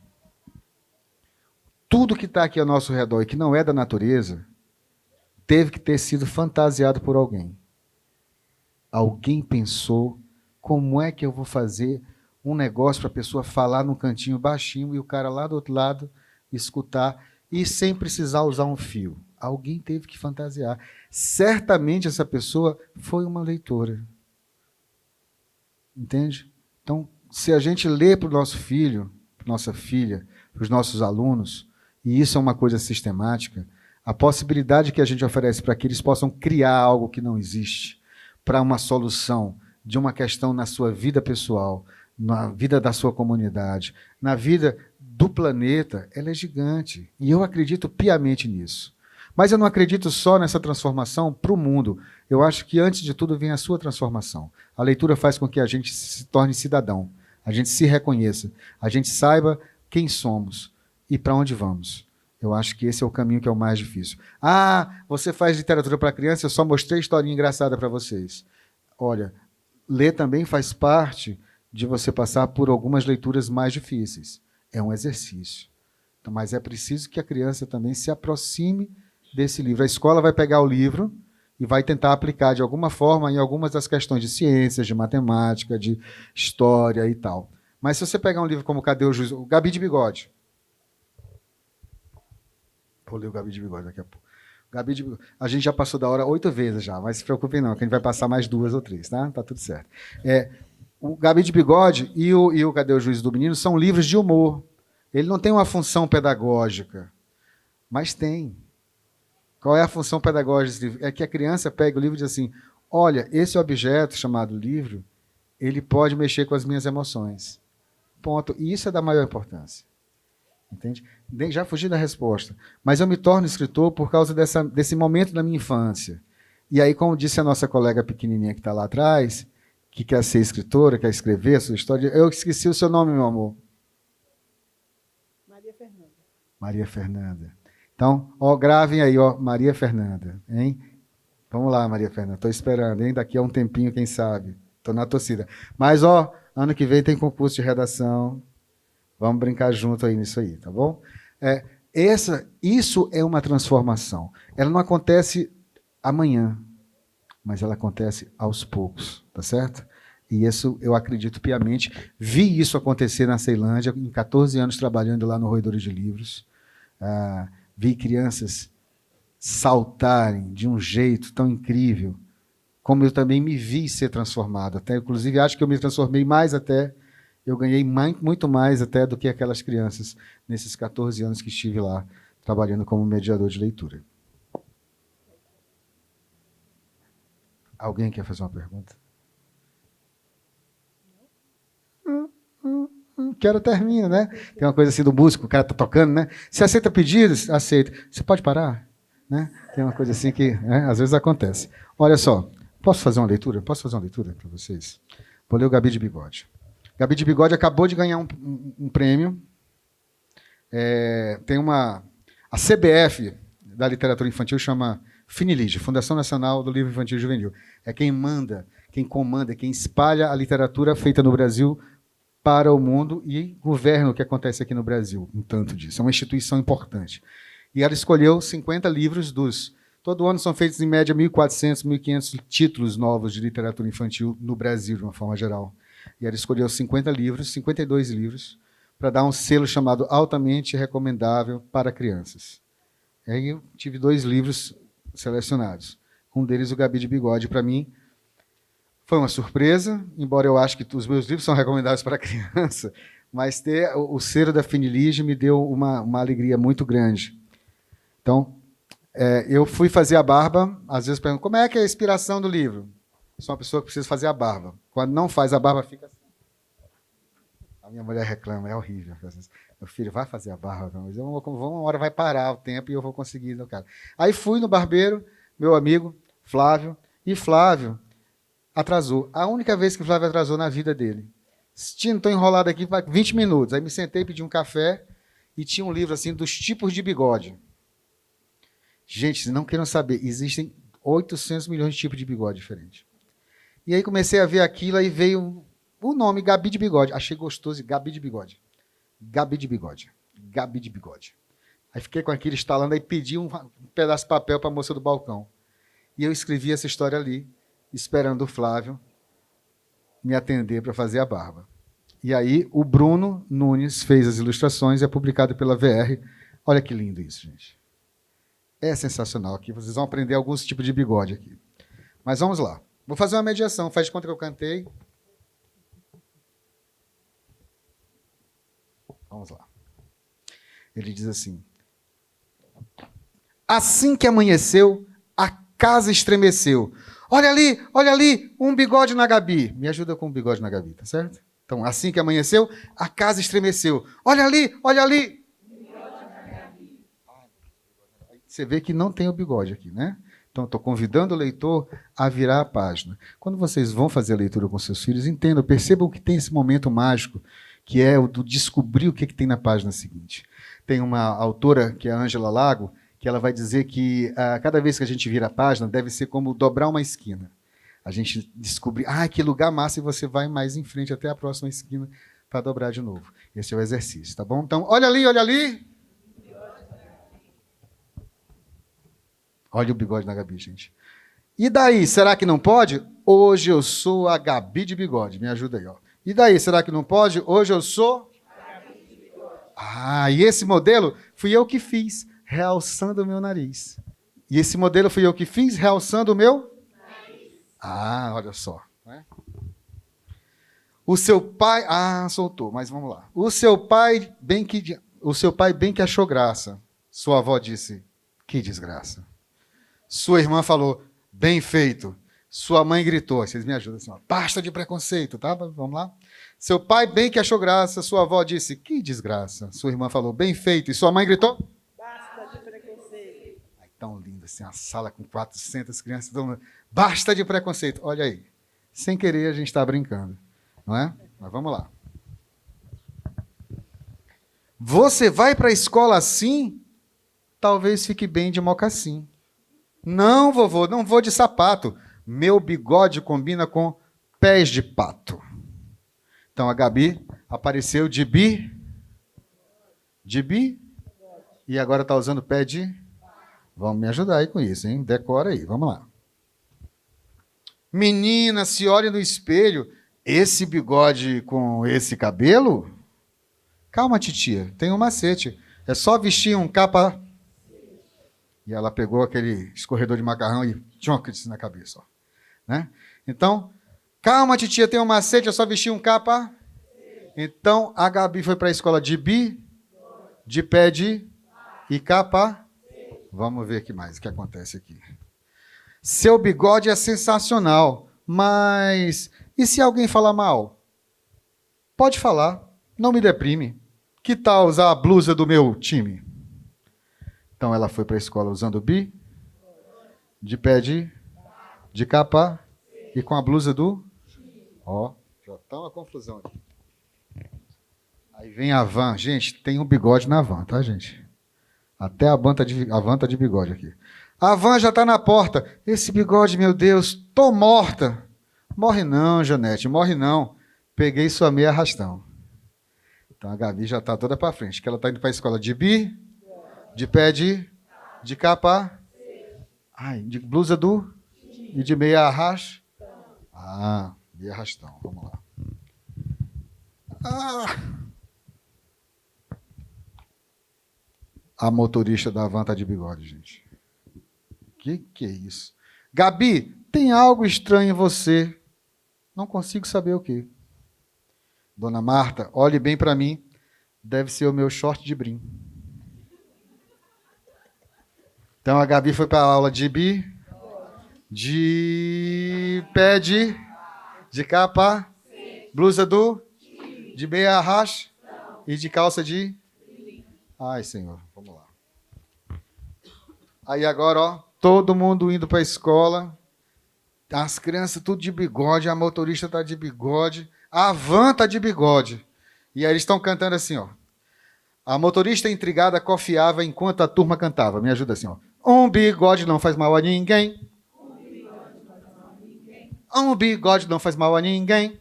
Tudo que está aqui ao nosso redor e que não é da natureza teve que ter sido fantasiado por alguém. Alguém pensou como é que eu vou fazer um negócio para a pessoa falar num cantinho baixinho e o cara lá do outro lado escutar e sem precisar usar um fio. Alguém teve que fantasiar. Certamente essa pessoa foi uma leitora. Entende? Então, se a gente lê para o nosso filho, para nossa filha, para os nossos alunos, e isso é uma coisa sistemática, a possibilidade que a gente oferece para que eles possam criar algo que não existe, para uma solução de uma questão na sua vida pessoal, na vida da sua comunidade, na vida do planeta, ela é gigante. E eu acredito piamente nisso. Mas eu não acredito só nessa transformação para o mundo. Eu acho que, antes de tudo, vem a sua transformação. A leitura faz com que a gente se torne cidadão, a gente se reconheça, a gente saiba quem somos e para onde vamos. Eu acho que esse é o caminho que é o mais difícil. Você faz literatura para criança, eu só mostrei historinha engraçada para vocês. Olha, ler também faz parte de você passar por algumas leituras mais difíceis. É um exercício. Então, mas é preciso que a criança também se aproxime desse livro. A escola vai pegar o livro e vai tentar aplicar de alguma forma em algumas das questões de ciências, de matemática, de história e tal. Mas se você pegar um livro como Cadê o Juiz? O Gabi de Bigode. Vou ler o Gabi de Bigode daqui a pouco. Gabi de Bigode. A gente já passou da hora 8 vezes já, mas se preocupem não, que a gente vai passar mais 2 ou 3, tá? Tá tudo certo. O Gabi de Bigode e o Cadê o Juiz do Menino são livros de humor. Ele não tem uma função pedagógica. Mas tem. Qual é a função pedagógica desse livro? É que a criança pega o livro e diz assim, olha, esse objeto chamado livro, ele pode mexer com as minhas emoções. Ponto. E isso é da maior importância. Entende? Já fugi da resposta. Mas eu me torno escritor por causa desse momento da minha infância. E aí, como disse a nossa colega pequenininha que está lá atrás, que quer ser escritora, quer escrever a sua história, eu esqueci o seu nome, meu amor. Maria Fernanda. Maria Fernanda. Então, ó, gravem aí, ó, Maria Fernanda, hein? Vamos lá, Maria Fernanda, estou esperando, hein? Daqui a um tempinho, quem sabe. Estou na torcida. Mas, ó, ano que vem tem concurso de redação. Vamos brincar junto aí nisso aí, tá bom? Isso é uma transformação. Ela não acontece amanhã, mas ela acontece aos poucos, tá certo? E isso eu acredito piamente. Vi isso acontecer na Ceilândia, em 14 anos trabalhando lá no Roedores de Livros. Vi crianças saltarem de um jeito tão incrível, como eu também me vi ser transformado. Até, inclusive, acho que eu me transformei mais até, eu ganhei muito mais até do que aquelas crianças nesses 14 anos que estive lá, trabalhando como mediador de leitura. Alguém quer fazer uma pergunta? Quero termina, né? Tem uma coisa assim do músico, o cara tá tocando, né? Você aceita pedidos? Aceita. Você pode parar? Né? Tem uma coisa assim que às vezes acontece. Olha só, posso fazer uma leitura? Posso fazer uma leitura para vocês? Vou ler o Gabi de Bigode. Gabi de Bigode acabou de ganhar um prêmio. Tem a CBF da literatura infantil chama Finilige, Fundação Nacional do Livro Infantil e Juvenil. É quem manda, quem comanda, quem espalha a literatura feita no Brasil para o mundo e governa o que acontece aqui no Brasil, um tanto disso. É uma instituição importante. E ela escolheu 50 livros todo ano são feitos, em média, 1.400, 1.500 títulos novos de literatura infantil no Brasil, de uma forma geral. E ela escolheu 50 livros, 52 livros, para dar um selo chamado altamente recomendável para crianças. E aí eu tive 2 livros selecionados. Um deles, o Gabi de Bigode, para mim, foi uma surpresa, embora eu ache que os meus livros são recomendáveis para criança, mas ter o selo da Finilige me deu uma alegria muito grande. Então, eu fui fazer a barba, às vezes pergunto, como é que é a inspiração do livro? Sou uma pessoa que precisa fazer a barba. Quando não faz a barba, fica assim. A minha mulher reclama, é horrível. Meu filho, vai fazer a barba. Mas uma hora vai parar o tempo e eu vou conseguir. Não, cara. Aí fui no barbeiro, meu amigo, Flávio, e Flávio atrasou. A única vez que o Flávio atrasou na vida dele. Estou enrolado aqui para 20 minutos. Aí me sentei, pedi um café e tinha um livro assim dos tipos de bigode. Gente, se não queiram saber, existem 800 milhões de tipos de bigode diferentes. E aí comecei a ver aquilo, aí veio o nome Gabi de Bigode. Achei gostoso, Gabi de Bigode. Gabi de Bigode. Gabi de Bigode. Aí fiquei com aquilo instalando, aí pedi um pedaço de papel para a moça do balcão. E eu escrevi essa história ali, esperando o Flávio me atender para fazer a barba. E aí o Bruno Nunes fez as ilustrações e é publicado pela VR. Olha que lindo isso, gente. É sensacional. Aqui vocês vão aprender alguns tipos de bigode aqui. Mas vamos lá. Vou fazer uma mediação. Faz de conta que eu cantei. Vamos lá. Ele diz assim: assim que amanheceu, a casa estremeceu. Olha ali, um bigode na Gabi. Me ajuda com um bigode na Gabi, tá certo? Então, assim que amanheceu, a casa estremeceu. Olha ali. Você vê que não tem o bigode aqui, né? Então, estou convidando o leitor a virar a página. Quando vocês vão fazer a leitura com seus filhos, entendam, percebam que tem esse momento mágico, que é o do descobrir o que tem na página seguinte. Tem uma autora, que é a Ângela Lago, que ela vai dizer que cada vez que a gente vira a página, deve ser como dobrar uma esquina. A gente descobrir, que lugar massa, e você vai mais em frente até a próxima esquina para dobrar de novo. Esse é o exercício, tá bom? Então, olha ali. Olha o bigode na Gabi, gente. E daí, será que não pode? Hoje eu sou a Gabi de Bigode. Me ajuda aí, ó. E daí, será que não pode? Hoje eu sou a Gabi de Bigode. E esse modelo fui eu que fiz, realçando o meu nariz. E esse modelo fui eu que fiz, realçando o meu nariz. Olha só. Né? O seu pai... soltou, mas vamos lá. O seu pai bem que achou graça. Sua avó disse, que desgraça. Sua irmã falou, bem feito. Sua mãe gritou, vocês me ajudam assim, ó, basta de preconceito, tá? Vamos lá? Seu pai bem que achou graça, sua avó disse, que desgraça. Sua irmã falou, bem feito. E sua mãe gritou, Basta de preconceito. ai, tão lindo assim, uma sala com 400 crianças, todo mundo, basta de preconceito. Olha aí, sem querer a gente está brincando, não é? Mas vamos lá. Você vai para a escola assim? Talvez fique bem de mocassim. Não, vovô, não vou de sapato. Meu bigode combina com pés de pato. Então a Gabi apareceu de bi, e agora está usando pé de... Vamos me ajudar aí com isso, hein? Decora aí, vamos lá. Menina, se olhe no espelho. Esse bigode com esse cabelo? Calma, titia, tem um macete. É só vestir um capa... E ela pegou aquele escorredor de macarrão e tchonca disse na cabeça. Ó. Né? Então, calma, titia, tem um macete, é só vestir um capa. Então, a Gabi foi para a escola de bi, de pé de e capa. Vamos ver o que acontece aqui. Seu bigode é sensacional, mas e se alguém falar mal? Pode falar, não me deprime. Que tal usar a blusa do meu time? Então ela foi para a escola usando bi, de pé de capa e com a blusa do... Ó, já está uma confusão aqui. Aí vem a van. Gente, tem um bigode na van, tá, gente? Até a van tá de bigode aqui. A van já está na porta. Esse bigode, meu Deus, tô morta. Morre não, Janete, morre não. Peguei sua meia arrastão. Então a Gabi já está toda para frente, que ela está indo para a escola de bi, de pé de capa, ai, de blusa do e de meia arrasto. Ah, meia arrastão, vamos lá. A motorista da van tá de bigode, gente. Que é isso? Gabi, tem algo estranho em você. Não consigo saber o quê. Dona Marta, olhe bem para mim. Deve ser o meu short de brim. Então a Gabi foi para a aula de bi, de pé de capa, blusa do, de meia arrasto e de calça de... Ai, Senhor, vamos lá. Aí agora, ó, todo mundo indo para a escola, as crianças tudo de bigode, a motorista tá de bigode, a van tá de bigode. E aí eles estão cantando assim, ó. A motorista intrigada cofiava enquanto a turma cantava. Me ajuda assim, ó. Um bigode não faz mal a ninguém. Um bigode não faz mal a ninguém.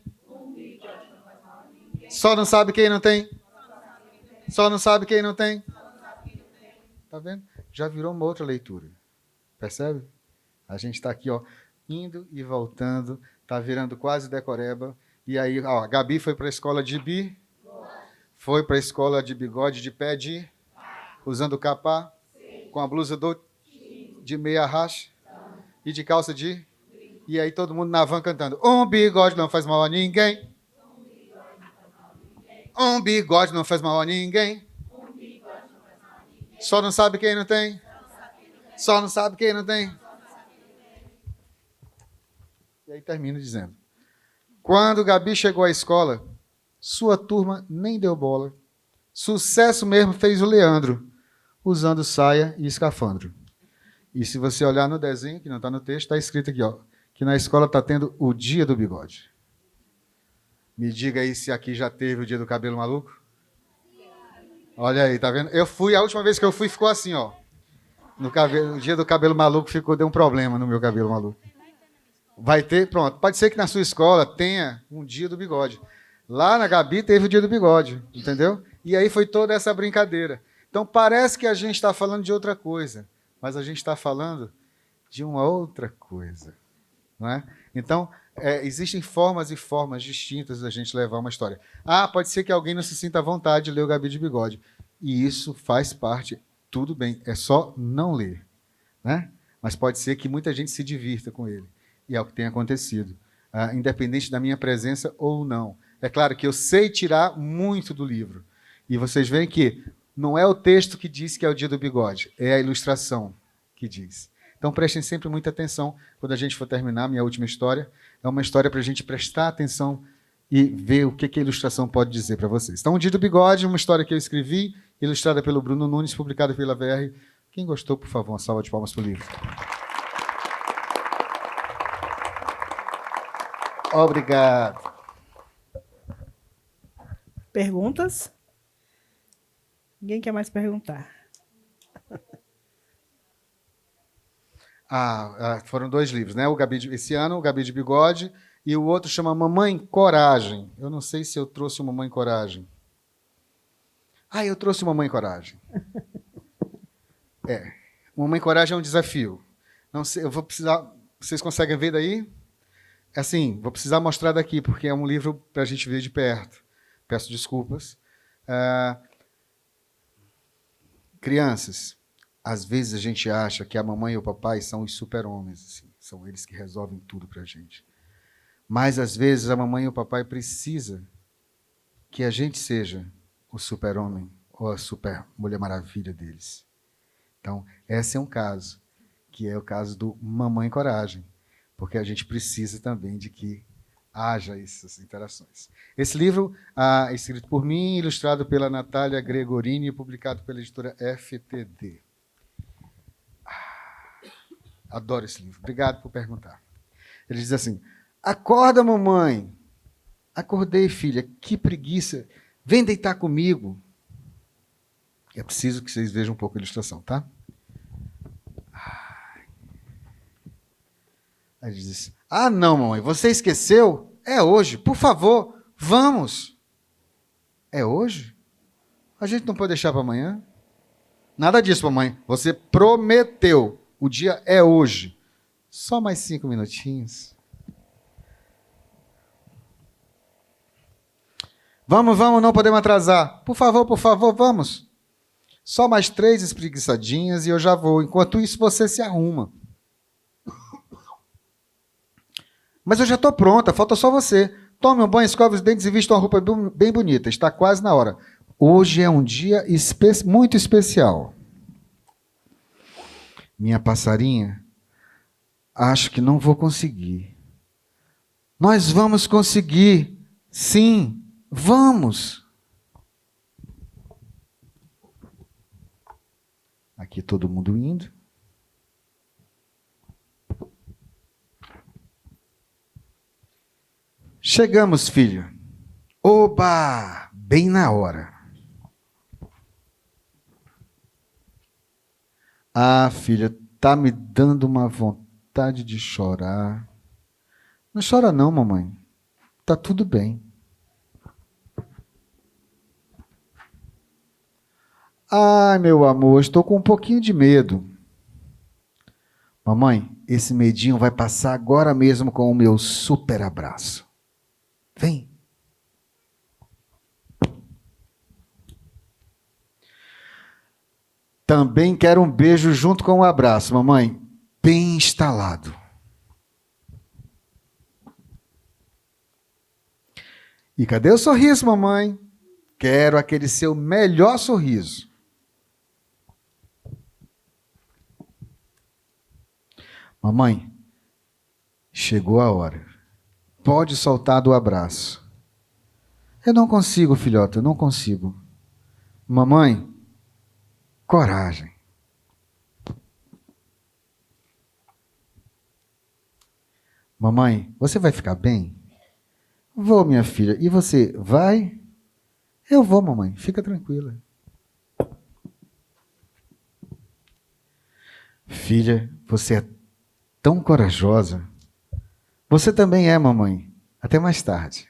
Só não sabe quem não tem. Só não sabe quem não tem. Tá vendo? Já virou uma outra leitura. Percebe? A gente está aqui, ó, indo e voltando. Tá virando quase decoreba. E aí, ó, a Gabi foi para a escola de bi. Foi para a escola de bigode, de pé de... Usando capa. Com a blusa de meia arrasto e de calça de... E aí todo mundo na van cantando. Um bigode não faz mal a ninguém. Um bigode não faz mal a ninguém. Só não sabe quem não tem. Só não sabe quem não tem. E aí termina dizendo. Quando Gabi chegou à escola, sua turma nem deu bola. Sucesso mesmo fez o Leandro, usando saia e escafandro. E se você olhar no desenho, que não está no texto, está escrito aqui, ó, que na escola está tendo o dia do bigode. Me diga aí se aqui já teve o dia do cabelo maluco. Olha aí, tá vendo? Eu fui, a última vez que eu fui ficou assim, ó. O dia do cabelo maluco deu um problema no meu cabelo maluco. Vai ter, pronto. Pode ser que na sua escola tenha um dia do bigode. Lá na Gabi teve o dia do bigode, entendeu? E aí foi toda essa brincadeira. Então parece que a gente está falando de outra coisa, mas a gente está falando de uma outra coisa, não é? Então, existem formas e formas distintas da gente levar uma história. Ah, pode ser que alguém não se sinta à vontade de ler o Gabi de bigode. E isso faz parte, tudo bem, é só não ler, né? Mas pode ser que muita gente se divirta com ele. E é o que tem acontecido, independente da minha presença ou não. É claro que eu sei tirar muito do livro. E vocês veem que Não é o texto que diz que é o dia do bigode, é a ilustração que diz. Então prestem sempre muita atenção quando a gente for terminar. Minha última história é uma história para a gente prestar atenção e ver o que a ilustração pode dizer para vocês. Então, o dia do bigode, uma história que eu escrevi, ilustrada pelo Bruno Nunes, publicada pela VR. Quem gostou, por favor, uma salva de palmas para o livro. Obrigado. Perguntas? Ninguém quer mais perguntar. Foram 2 livros, né? Esse ano, o Gabi de Bigode, e o outro chama Mamãe Coragem. Eu não sei se eu trouxe o Mamãe Coragem. Eu trouxe o Mamãe Coragem. Mamãe Coragem é um desafio. Não sei, eu vou precisar... Vocês conseguem ver daí? Assim, vou precisar mostrar daqui, porque é um livro para a gente ver de perto. Peço desculpas. Crianças, às vezes a gente acha que a mamãe e o papai são os super-homens, assim, são eles que resolvem tudo para a gente. Mas, às vezes, a mamãe e o papai precisam que a gente seja o super-homem ou a super-mulher maravilha deles. Então, esse é um caso, que é o caso do Mamãe Coragem, porque a gente precisa também de que haja essas interações. Esse livro é escrito por mim, ilustrado pela Natália Gregorini e publicado pela editora FTD. Adoro esse livro. Obrigado por perguntar. Ele diz assim: acorda, mamãe. Acordei, filha. Que preguiça. Vem deitar comigo. É preciso que vocês vejam um pouco a ilustração, tá? Aí ele diz: não, mamãe, você esqueceu? É hoje, por favor, vamos. É hoje? A gente não pode deixar para amanhã? Nada disso, mamãe. Você prometeu. O dia é hoje. Só mais 5 minutinhos. Vamos, não podemos atrasar. Por favor, vamos. Só mais 3 espreguiçadinhas e eu já vou. Enquanto isso, você se arruma. Mas eu já estou pronta, falta só você. Tome um banho, escove os dentes e vista uma roupa bem bonita. Está quase na hora. Hoje é um dia muito especial. Minha passarinha, acho que não vou conseguir. Nós vamos conseguir. Sim, vamos. Aqui todo mundo indo. Chegamos, filho. Oba! Bem na hora. Filha, tá me dando uma vontade de chorar. Não chora não, mamãe. Tá tudo bem. Meu amor, estou com um pouquinho de medo. Mamãe, esse medinho vai passar agora mesmo com o meu super abraço. Vem. Também quero um beijo junto com o abraço, mamãe. Bem instalado. E cadê o sorriso, mamãe? Quero aquele seu melhor sorriso. Mamãe, chegou a hora. Pode soltar do abraço. Eu não consigo, filhota, eu não consigo. Mamãe, coragem. Mamãe, você vai ficar bem? Vou, minha filha. E você, vai? Eu vou, mamãe. Fica tranquila. Filha, você é tão corajosa. Você também é, mamãe. Até mais tarde.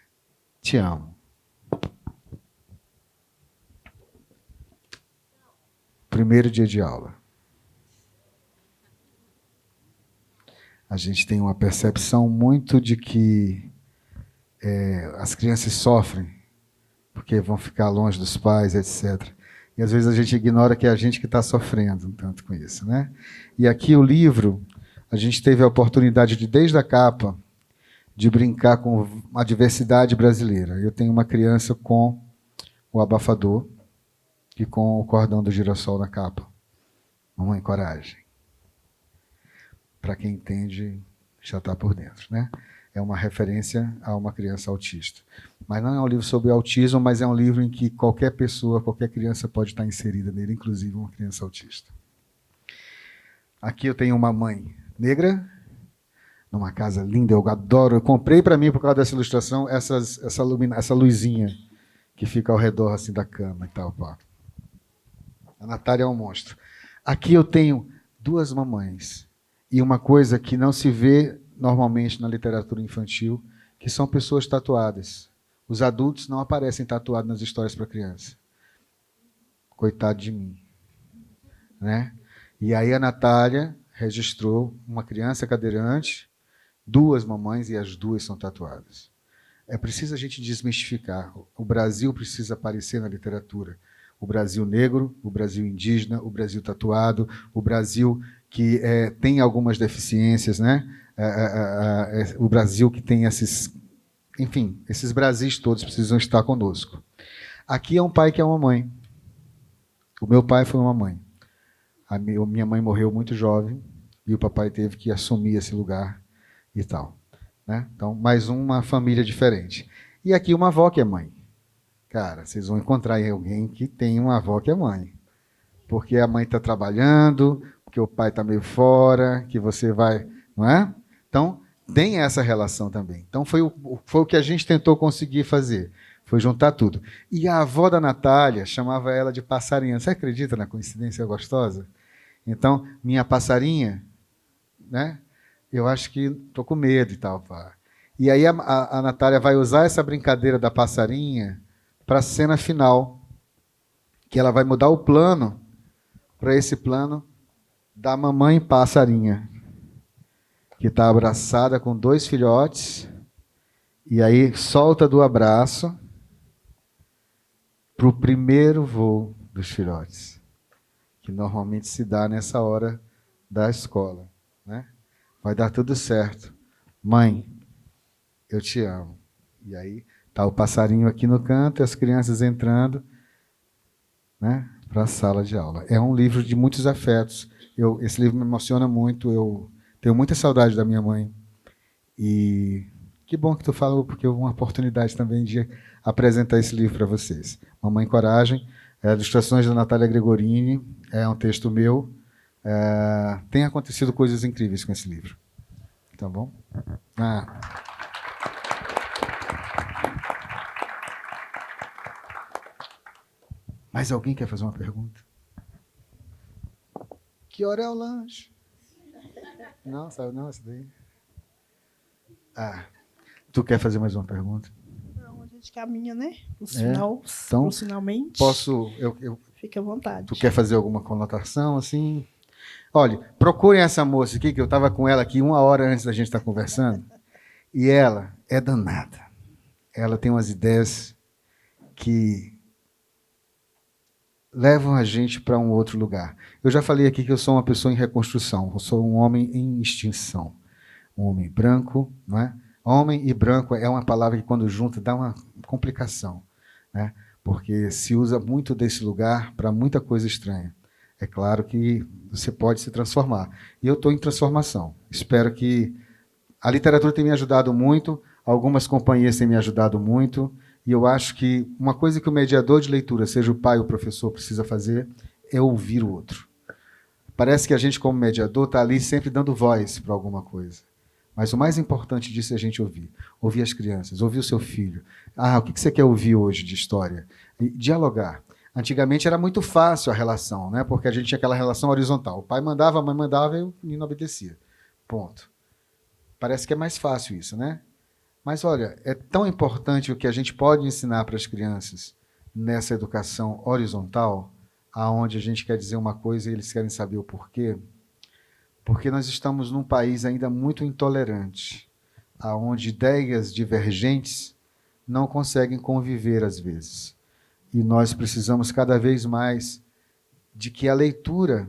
Te amo. Primeiro dia de aula. A gente tem uma percepção muito de que as crianças sofrem porque vão ficar longe dos pais, etc. E às vezes a gente ignora que é a gente que está sofrendo um tanto com isso, né? E aqui o livro, a gente teve a oportunidade de, desde a capa, de brincar com a diversidade brasileira. Eu tenho uma criança com o abafador, e com o cordão do girassol na capa. Mamãe Coragem. Para quem entende, já está por dentro, né? É uma referência a uma criança autista. Mas não é um livro sobre autismo, mas é um livro em que qualquer pessoa, qualquer criança pode estar inserida nele, inclusive uma criança autista. Aqui eu tenho uma mãe negra, numa casa linda, eu adoro. Eu comprei para mim, por causa dessa ilustração, essa luzinha que fica ao redor assim, da cama e tal. Pá. A Natália é um monstro. Aqui eu tenho 2 mamães. E uma coisa que não se vê normalmente na literatura infantil, que são pessoas tatuadas. Os adultos não aparecem tatuados nas histórias para criança. Coitado de mim. Né? E aí a Natália registrou uma criança cadeirante, 2 mamães e as 2 são tatuadas. É preciso a gente desmistificar. O Brasil precisa aparecer na literatura. O Brasil negro, o Brasil indígena, o Brasil tatuado, o Brasil que tem algumas deficiências, né? O Brasil que tem esses... Enfim, esses Brasis todos precisam estar conosco. Aqui é um pai que é uma mãe. O meu pai foi uma mãe. A minha mãe morreu muito jovem e o papai teve que assumir esse lugar e tal. Né? Então, mais uma família diferente. E aqui uma avó que é mãe. Cara, vocês vão encontrar aí alguém que tem uma avó que é mãe. Porque a mãe está trabalhando, porque o pai está meio fora, que você vai... Não é? Então, tem essa relação também. Então, foi o que a gente tentou conseguir fazer. Foi juntar tudo. E a avó da Natália chamava ela de passarinha. Você acredita na coincidência gostosa? Então, minha passarinha, né? Eu acho que estou com medo e tal. Pá. E aí a Natália vai usar essa brincadeira da passarinha para a cena final, que ela vai mudar o plano para esse plano da mamãe passarinha, que está abraçada com 2 filhotes, e aí solta do abraço para o primeiro voo dos filhotes, que normalmente se dá nessa hora da escola. Né? Vai dar tudo certo. Mãe, eu te amo. E aí está o passarinho aqui no canto e as crianças entrando, né, para a sala de aula. É um livro de muitos afetos. Esse livro me emociona muito. Eu tenho muita saudade da minha mãe. E que bom que tu falou, porque houve uma oportunidade também de apresentar esse livro para vocês. Mamãe Coragem, ilustrações da Natália Gregorini, é um texto meu. Tem acontecido coisas incríveis com esse livro. Tá bom? Mais alguém quer fazer uma pergunta? Que hora é o lanche? Não, sabe não, essa daí? Tu quer fazer mais uma pergunta? Não, a gente caminha, né? Então, finalmente. Posso... Fique à vontade. Tu quer fazer alguma conotação, assim? Olha, procurem essa moça aqui, que eu estava com ela aqui 1 hora antes da gente estar conversando, e ela é danada. Ela tem umas ideias que levam a gente para um outro lugar. Eu já falei aqui que eu sou uma pessoa em reconstrução, eu sou um homem em extinção. Um homem branco, não é? Homem e branco é uma palavra que, quando junta, dá uma complicação, né? Porque se usa muito desse lugar para muita coisa estranha. É claro que você pode se transformar. E eu estou em transformação. Espero que a literatura tenha me ajudado muito, algumas companhias têm me ajudado muito, e eu acho que uma coisa que o mediador de leitura, seja o pai ou o professor, precisa fazer é ouvir o outro. Parece que a gente, como mediador, está ali sempre dando voz para alguma coisa. Mas o mais importante disso é a gente ouvir. Ouvir as crianças, ouvir o seu filho. O que você quer ouvir hoje de história? E dialogar. Antigamente era muito fácil a relação, né? Porque a gente tinha aquela relação horizontal. O pai mandava, a mãe mandava e o menino obedecia. Ponto. Parece que é mais fácil isso, né? Mas, olha, é tão importante o que a gente pode ensinar para as crianças nessa educação horizontal, aonde a gente quer dizer uma coisa e eles querem saber o porquê, porque nós estamos num país ainda muito intolerante, aonde ideias divergentes não conseguem conviver às vezes. E nós precisamos cada vez mais de que a leitura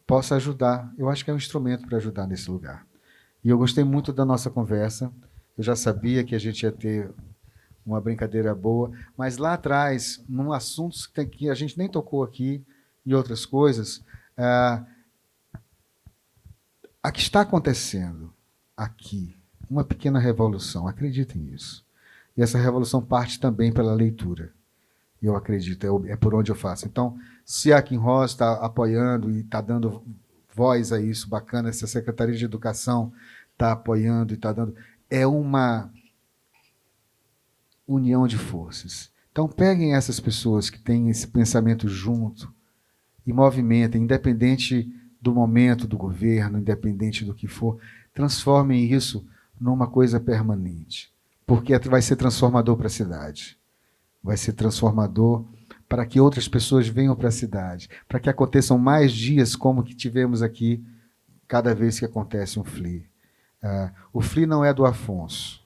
possa ajudar. Eu acho que é um instrumento para ajudar nesse lugar. E eu gostei muito da nossa conversa. Eu já sabia que a gente ia ter uma brincadeira boa. Mas lá atrás, num assunto que a gente nem tocou aqui, e outras coisas, a que está acontecendo aqui, uma pequena revolução, acreditem nisso. E essa revolução parte também pela leitura. E eu acredito, é por onde eu faço. Então, se a Kim Ross está apoiando e está dando voz a isso, bacana, se a Secretaria de Educação está apoiando e está dando... É uma união de forças. Então, peguem essas pessoas que têm esse pensamento junto e movimentem, independente do momento do governo, independente do que for, transformem isso numa coisa permanente, porque vai ser transformador para a cidade, vai ser transformador para que outras pessoas venham para a cidade, para que aconteçam mais dias como que tivemos aqui cada vez que acontece um FLI. O FLI não é do Afonso,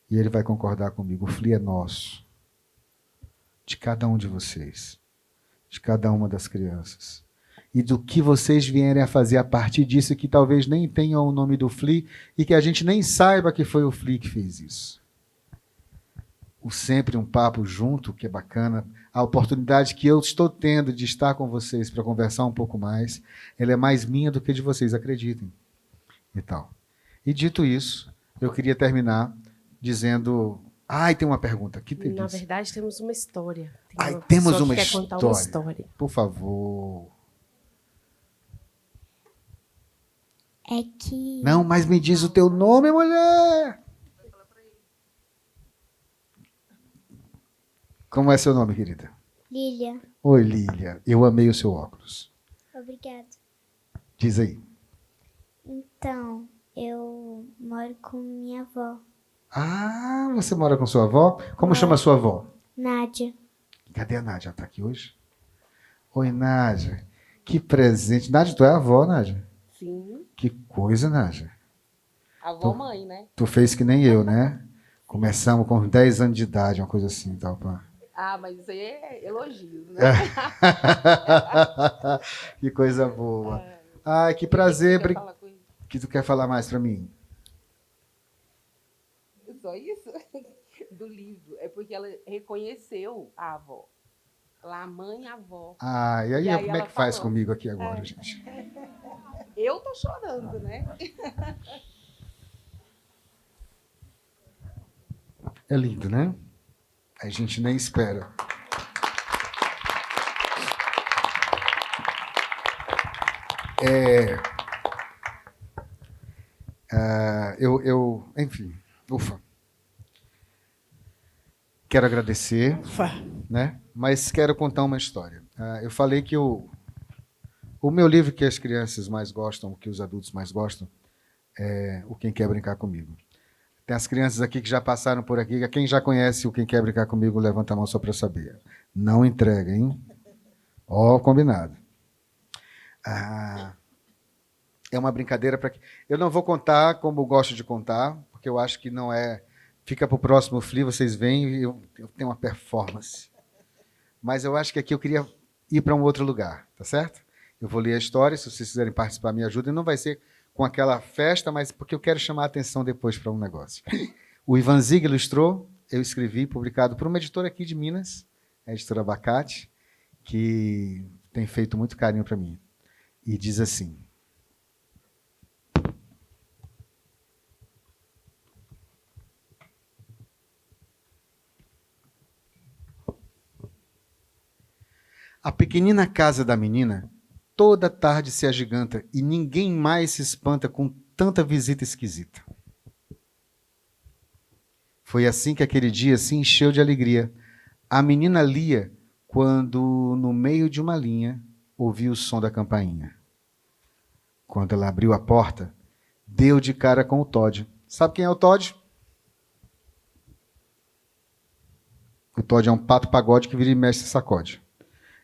e ele vai concordar comigo, o FLI é nosso, de cada um de vocês, de cada uma das crianças. E do que vocês vierem a fazer a partir disso, que talvez nem tenham o nome do FLI e que a gente nem saiba que foi o FLI que fez isso. O Sempre um Papo Junto, que é bacana, a oportunidade que eu estou tendo de estar com vocês para conversar um pouco mais, ela é mais minha do que de vocês, acreditem. E tal. E dito isso, eu queria terminar dizendo... tem uma aqui. Na verdade, temos uma história. Temos uma quer contar uma história. Por favor. É que... Não, mas me diz o teu nome, mulher. Como é seu nome, querida? Lília. Oi, Lília. Eu amei o seu óculos. Obrigada. Diz aí. Então, eu moro com minha avó. Você mora com sua avó? Como chama a sua avó? Nádia. Cadê a Nádia? Ela está aqui hoje? Oi, Nádia. Que presente. Nádia, tu é a avó, Nádia? Sim. Que coisa, Nádia. Avó-mãe, né? Tu fez que nem eu, né? Começamos com 10 anos de idade, uma coisa assim. Tal, pá. Mas isso aí é elogio, né? Que coisa boa. Que prazer. O que tu quer falar mais para mim? Só isso? Do livro. É porque ela reconheceu a avó. Lá, mãe e avó. E aí como é que faz comigo aqui agora, gente? Eu tô chorando, né? É lindo, né? A gente nem espera. Enfim, ufa. Quero agradecer, né? Mas quero contar uma história. Eu falei que o meu livro que as crianças mais gostam, que os adultos mais gostam, é o Quem Quer Brincar Comigo. Tem as crianças aqui que já passaram por aqui. Quem já conhece o Quem Quer Brincar Comigo, levanta a mão só para eu saber. Não entrega, hein? Combinado. É uma brincadeira para que... Eu não vou contar como eu gosto de contar, porque eu acho que não é... Fica para o próximo FLI, vocês veem e eu tenho uma performance. Mas eu acho que aqui eu queria ir para um outro lugar, tá certo? Eu vou ler a história, se vocês quiserem participar, me ajudem. Não vai ser com aquela festa, mas porque eu quero chamar a atenção depois para um negócio. O Ivan Zig ilustrou, eu escrevi, publicado por uma editora aqui de Minas, a editora Abacate, que tem feito muito carinho para mim. E diz assim: a pequenina casa da menina toda tarde se agiganta e ninguém mais se espanta com tanta visita esquisita. Foi assim que aquele dia se encheu de alegria. A menina lia quando, no meio de uma linha, ouviu o som da campainha. Quando ela abriu a porta, deu de cara com o Todd. Sabe quem é o Todd? O Todd é um pato pagode que vira e mexe e sacode.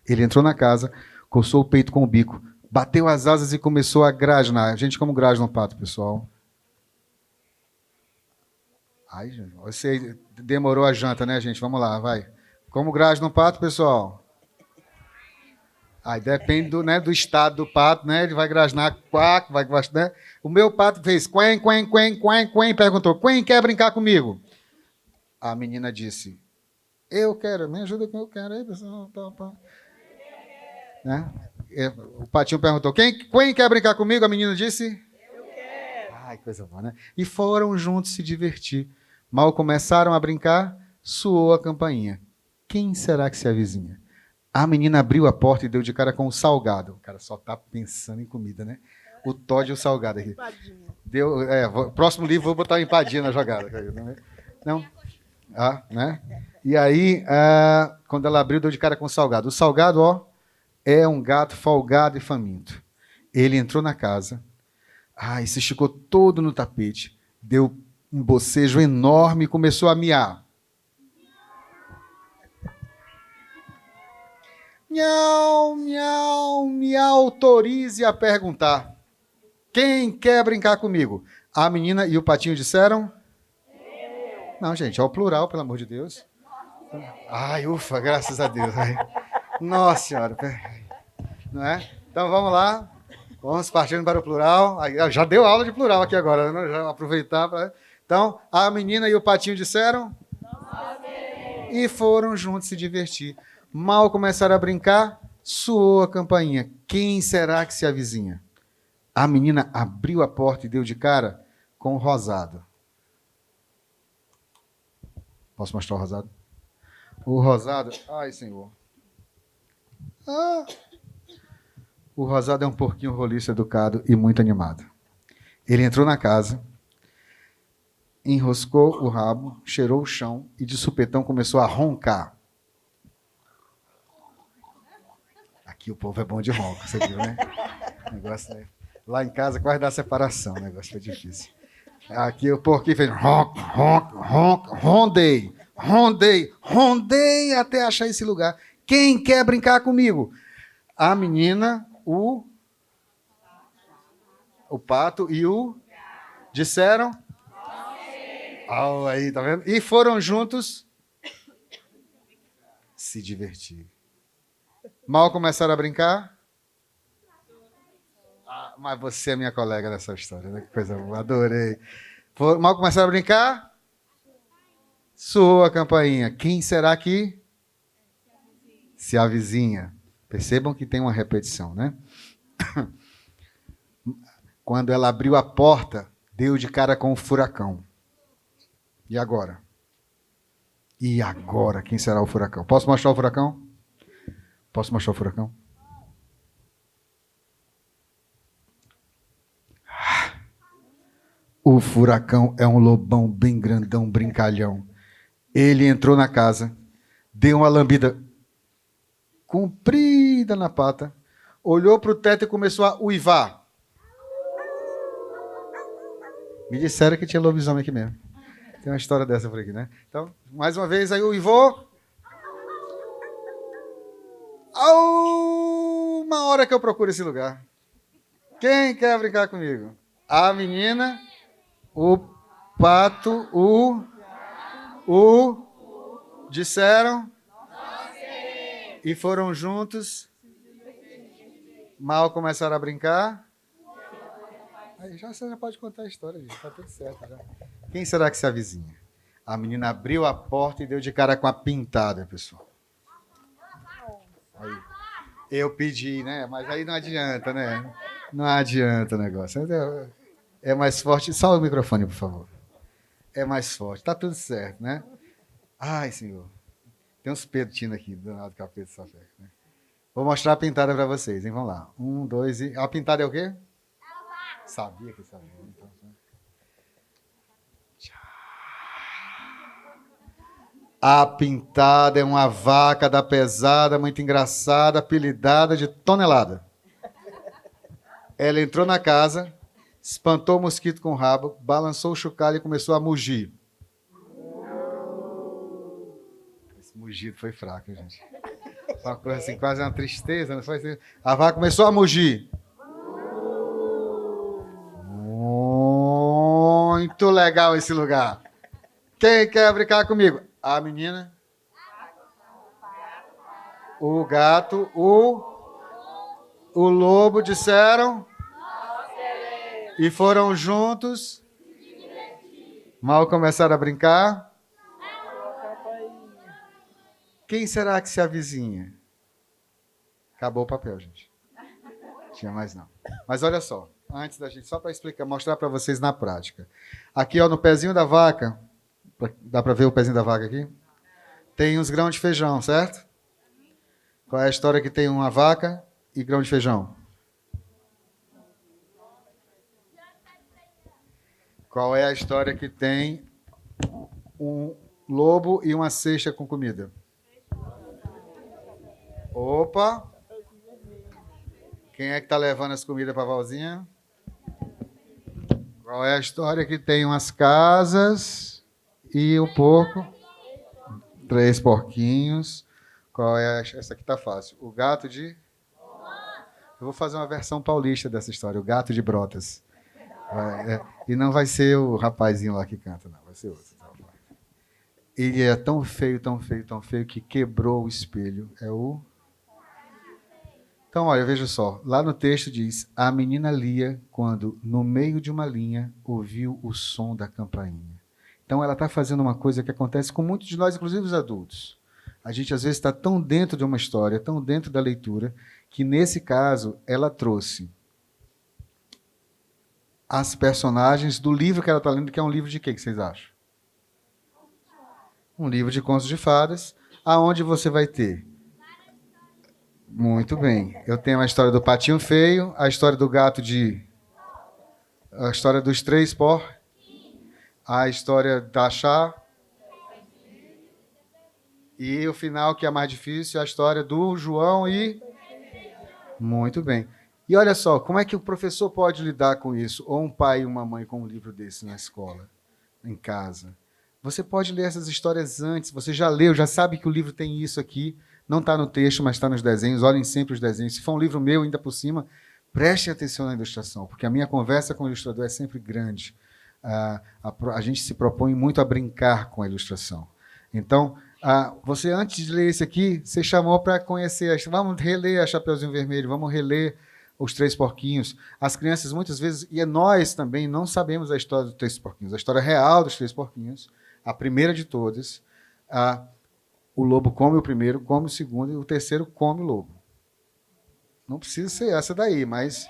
Ele entrou na casa, coçou o peito com o bico, bateu as asas e começou a grasnar. A gente como grasna um pato, pessoal. Ai, gente, você demorou a janta, né, gente? Vamos lá, vai. Como grasna um pato, pessoal? Depende do estado do pato, né? Ele vai grasnar, quack, vai, né? O meu pato fez quen, quen, quen, quen, quen, perguntou: quem quer brincar comigo? A menina disse, eu quero, me ajuda com eu quero. Aí, pessoal, né? O patinho perguntou, quem quer brincar comigo? A menina disse, eu quero. Ai, coisa boa, né? E foram juntos se divertir. Mal começaram a brincar, soou a campainha. Quem será que se avizinha? A menina abriu a porta e deu de cara com o salgado. O cara só tá pensando em comida, né? O Todd e o salgado aqui. Próximo livro, vou botar uma empadinha na jogada. Não? Né? E aí, quando ela abriu, deu de cara com o salgado. O salgado, ó, é um gato folgado e faminto. Ele entrou na casa, e se esticou todo no tapete, deu um bocejo enorme e começou a miar. Miau, miau, me autorize a perguntar. Quem quer brincar comigo? A menina e o patinho disseram? Não, gente, é o plural, pelo amor de Deus. Ai, ufa, graças a Deus. Ai. Nossa Senhora. Não é? Então, vamos lá. Vamos partindo para o plural. Já deu aula de plural aqui agora, né? Já aproveitar. Então, a menina e o patinho disseram? E foram juntos se divertir. Mal começaram a brincar, soou a campainha. Quem será que se avizinha? A menina abriu a porta e deu de cara com o rosado. Posso mostrar o rosado? O rosado... Ai, Senhor. O rosado é um porquinho roliço, educado e muito animado. Ele entrou na casa, enroscou o rabo, cheirou o chão e de supetão começou a roncar. Aqui o povo é bom de ronco, você viu, né? O negócio, né? Lá em casa quase dá separação, o negócio foi difícil. Aqui o porquinho fez ronco, ronco, ronco, rondei até achar esse lugar. Quem quer brincar comigo? A menina, o pato e o disseram? Aí, tá vendo? E foram juntos se divertir. Mal começaram a brincar? Mas você é minha colega nessa história, né? Que coisa boa, adorei. Mal começaram a brincar? Soou a campainha. Quem será que se avizinha? Percebam que tem uma repetição, né? Quando ela abriu a porta, deu de cara com o furacão. E agora? E agora, quem será o furacão? Posso mostrar o furacão? Posso mostrar o furacão? O furacão é um lobão bem grandão, brincalhão. Ele entrou na casa, deu uma lambida comprida na pata, olhou para o teto e começou a uivar. Me disseram que tinha lobisomem aqui mesmo. Tem uma história dessa por aqui, né? Então, mais uma vez, aí uivou. Uma hora que eu procuro esse lugar. Quem quer brincar comigo? A menina, o pato, disseram? E foram juntos. Mal começaram a brincar. Aí você já pode contar a história, gente. Tá tudo certo já. Quem será que se avizinha? A menina abriu a porta e deu de cara com a pintada, pessoal. Aí. Eu pedi, né? Mas aí não adianta, né? Não adianta o negócio. É mais forte. Salve o microfone, por favor. É mais forte. Tá tudo certo, né? Ai, Senhor. Tem uns pedindo aqui do lado do capeta só fé, né? Vou mostrar a pintada para vocês, hein? Vamos lá. 1, 2 e... A pintada é o quê? Sabia que sabia. Então, a pintada é uma vaca da pesada, muito engraçada, apelidada de Tonelada. Ela entrou na casa, espantou o mosquito com o rabo, balançou o chocalho e começou a mugir. Esse mugido foi fraco, gente. Uma coisa assim, quase uma tristeza. Não foi assim. A vaca começou a mugir. Muito legal esse lugar. Quem quer brincar comigo? A menina, o gato, o lobo disseram e foram juntos. Mal começaram a brincar. Quem será que se avizinha? Acabou o papel, gente. Tinha mais não. Mas olha só, antes da gente, só para explicar, mostrar para vocês na prática. Aqui, ó, no pezinho da vaca, dá para ver o pezinho da vaca aqui? Tem uns grãos de feijão, certo? Qual é a história que tem uma vaca e grão de feijão? Qual é a história que tem um lobo e uma cesta com comida? Opa! Quem é que está levando as comidas para a Valzinha? Qual é a história que tem umas casas e o porco? 3 porquinhos. Qual é essa aqui tá fácil. O gato de... Eu vou fazer uma versão paulista dessa história. O gato de Brotas. E não vai ser o rapazinho lá que canta, não. Vai ser outro. Ele é tão feio, tão feio, tão feio que quebrou o espelho. É o... Então, olha, veja só. Lá no texto diz: a menina Lia, quando, no meio de uma linha, ouviu o som da campainha. Então, ela está fazendo uma coisa que acontece com muitos de nós, inclusive os adultos. A gente, às vezes, está tão dentro de uma história, tão dentro da leitura, que, nesse caso, ela trouxe as personagens do livro que ela está lendo, que é um livro de quê, que vocês acham? Um livro de contos de fadas, aonde você vai ter... Muito bem. Eu tenho a história do patinho feio, a história do gato de... A história dos 3 porcos, a história da chá, e o final, que é mais difícil, a história do João e... Muito bem. E olha só, como é que o professor pode lidar com isso? Ou um pai e uma mãe com um livro desse na escola, em casa? Você pode ler essas histórias antes, você já leu, já sabe que o livro tem isso aqui, não está no texto, mas está nos desenhos, olhem sempre os desenhos. Se for um livro meu, ainda por cima, preste atenção na ilustração, porque a minha conversa com o ilustrador é sempre grande. A gente se propõe muito a brincar com a ilustração. Então, você, antes de ler esse aqui, você chamou para conhecer, vamos reler a Chapeuzinho Vermelho, vamos reler os 3 porquinhos. As crianças, muitas vezes, e nós também, não sabemos a história dos 3 porquinhos, a história real dos 3 porquinhos, a primeira de todas. O lobo come o primeiro, come o segundo, e o terceiro come o lobo. Não precisa ser essa daí, mas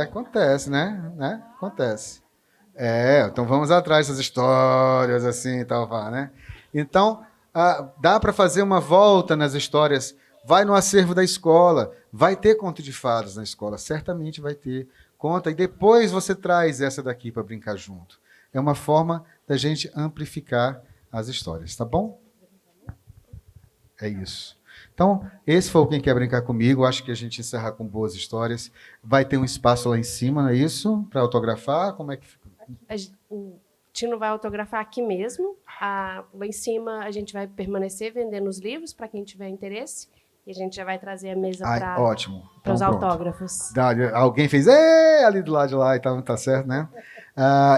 acontece, né? Acontece. Então vamos atrás dessas histórias assim e tal, né? Então, dá para fazer uma volta nas histórias. Vai no acervo da escola, vai ter conto de fadas na escola, certamente vai ter. Conta, e depois você traz essa daqui para brincar junto. É uma forma da gente amplificar as histórias, tá bom? É isso. Então, esse foi o Quem Quer Brincar Comigo. Acho que a gente encerra com boas histórias. Vai ter um espaço lá em cima, não é isso? Para autografar? Como é que fica? O Tino vai autografar aqui mesmo. Lá em cima a gente vai permanecer vendendo os livros para quem tiver interesse. E a gente já vai trazer a mesa para os autógrafos. Alguém fez ali do lado de lá e tá certo, né?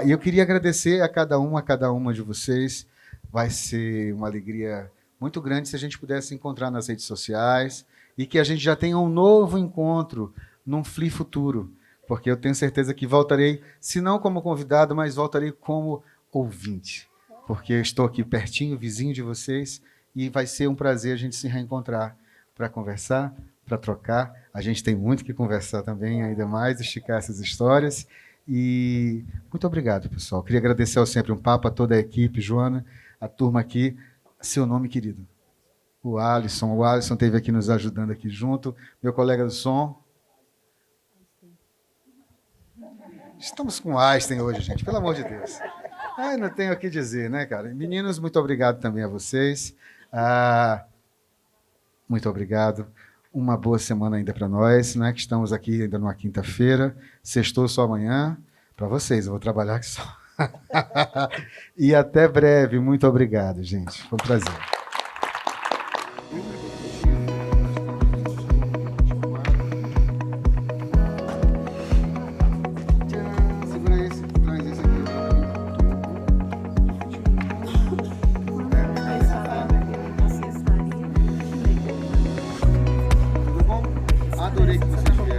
E eu queria agradecer a cada uma de vocês. Vai ser uma alegria muito grande se a gente pudesse encontrar nas redes sociais e que a gente já tenha um novo encontro num FLI futuro, porque eu tenho certeza que voltarei, se não como convidado, mas voltarei como ouvinte, porque eu estou aqui pertinho, vizinho de vocês, e vai ser um prazer a gente se reencontrar para conversar, para trocar. A gente tem muito que conversar também, ainda mais, esticar essas histórias. E muito obrigado, pessoal. Queria agradecer ao Sempre um Papo, a toda a equipe, Joana, a turma aqui. Seu nome, querido? O Alisson. O Alisson esteve aqui nos ajudando aqui junto. Meu colega do som. Estamos com Einstein hoje, gente. Pelo amor de Deus. Não tenho o que dizer, né, cara? Meninos, muito obrigado também a vocês. Muito obrigado. Uma boa semana ainda para nós, né? Que estamos aqui ainda numa quinta-feira. Sextou só amanhã. Para vocês, eu vou trabalhar aqui só. E até breve. Muito obrigado, gente. Foi um prazer. Segura esse, traz esse aqui. Tudo bom? Adorei que você jogou.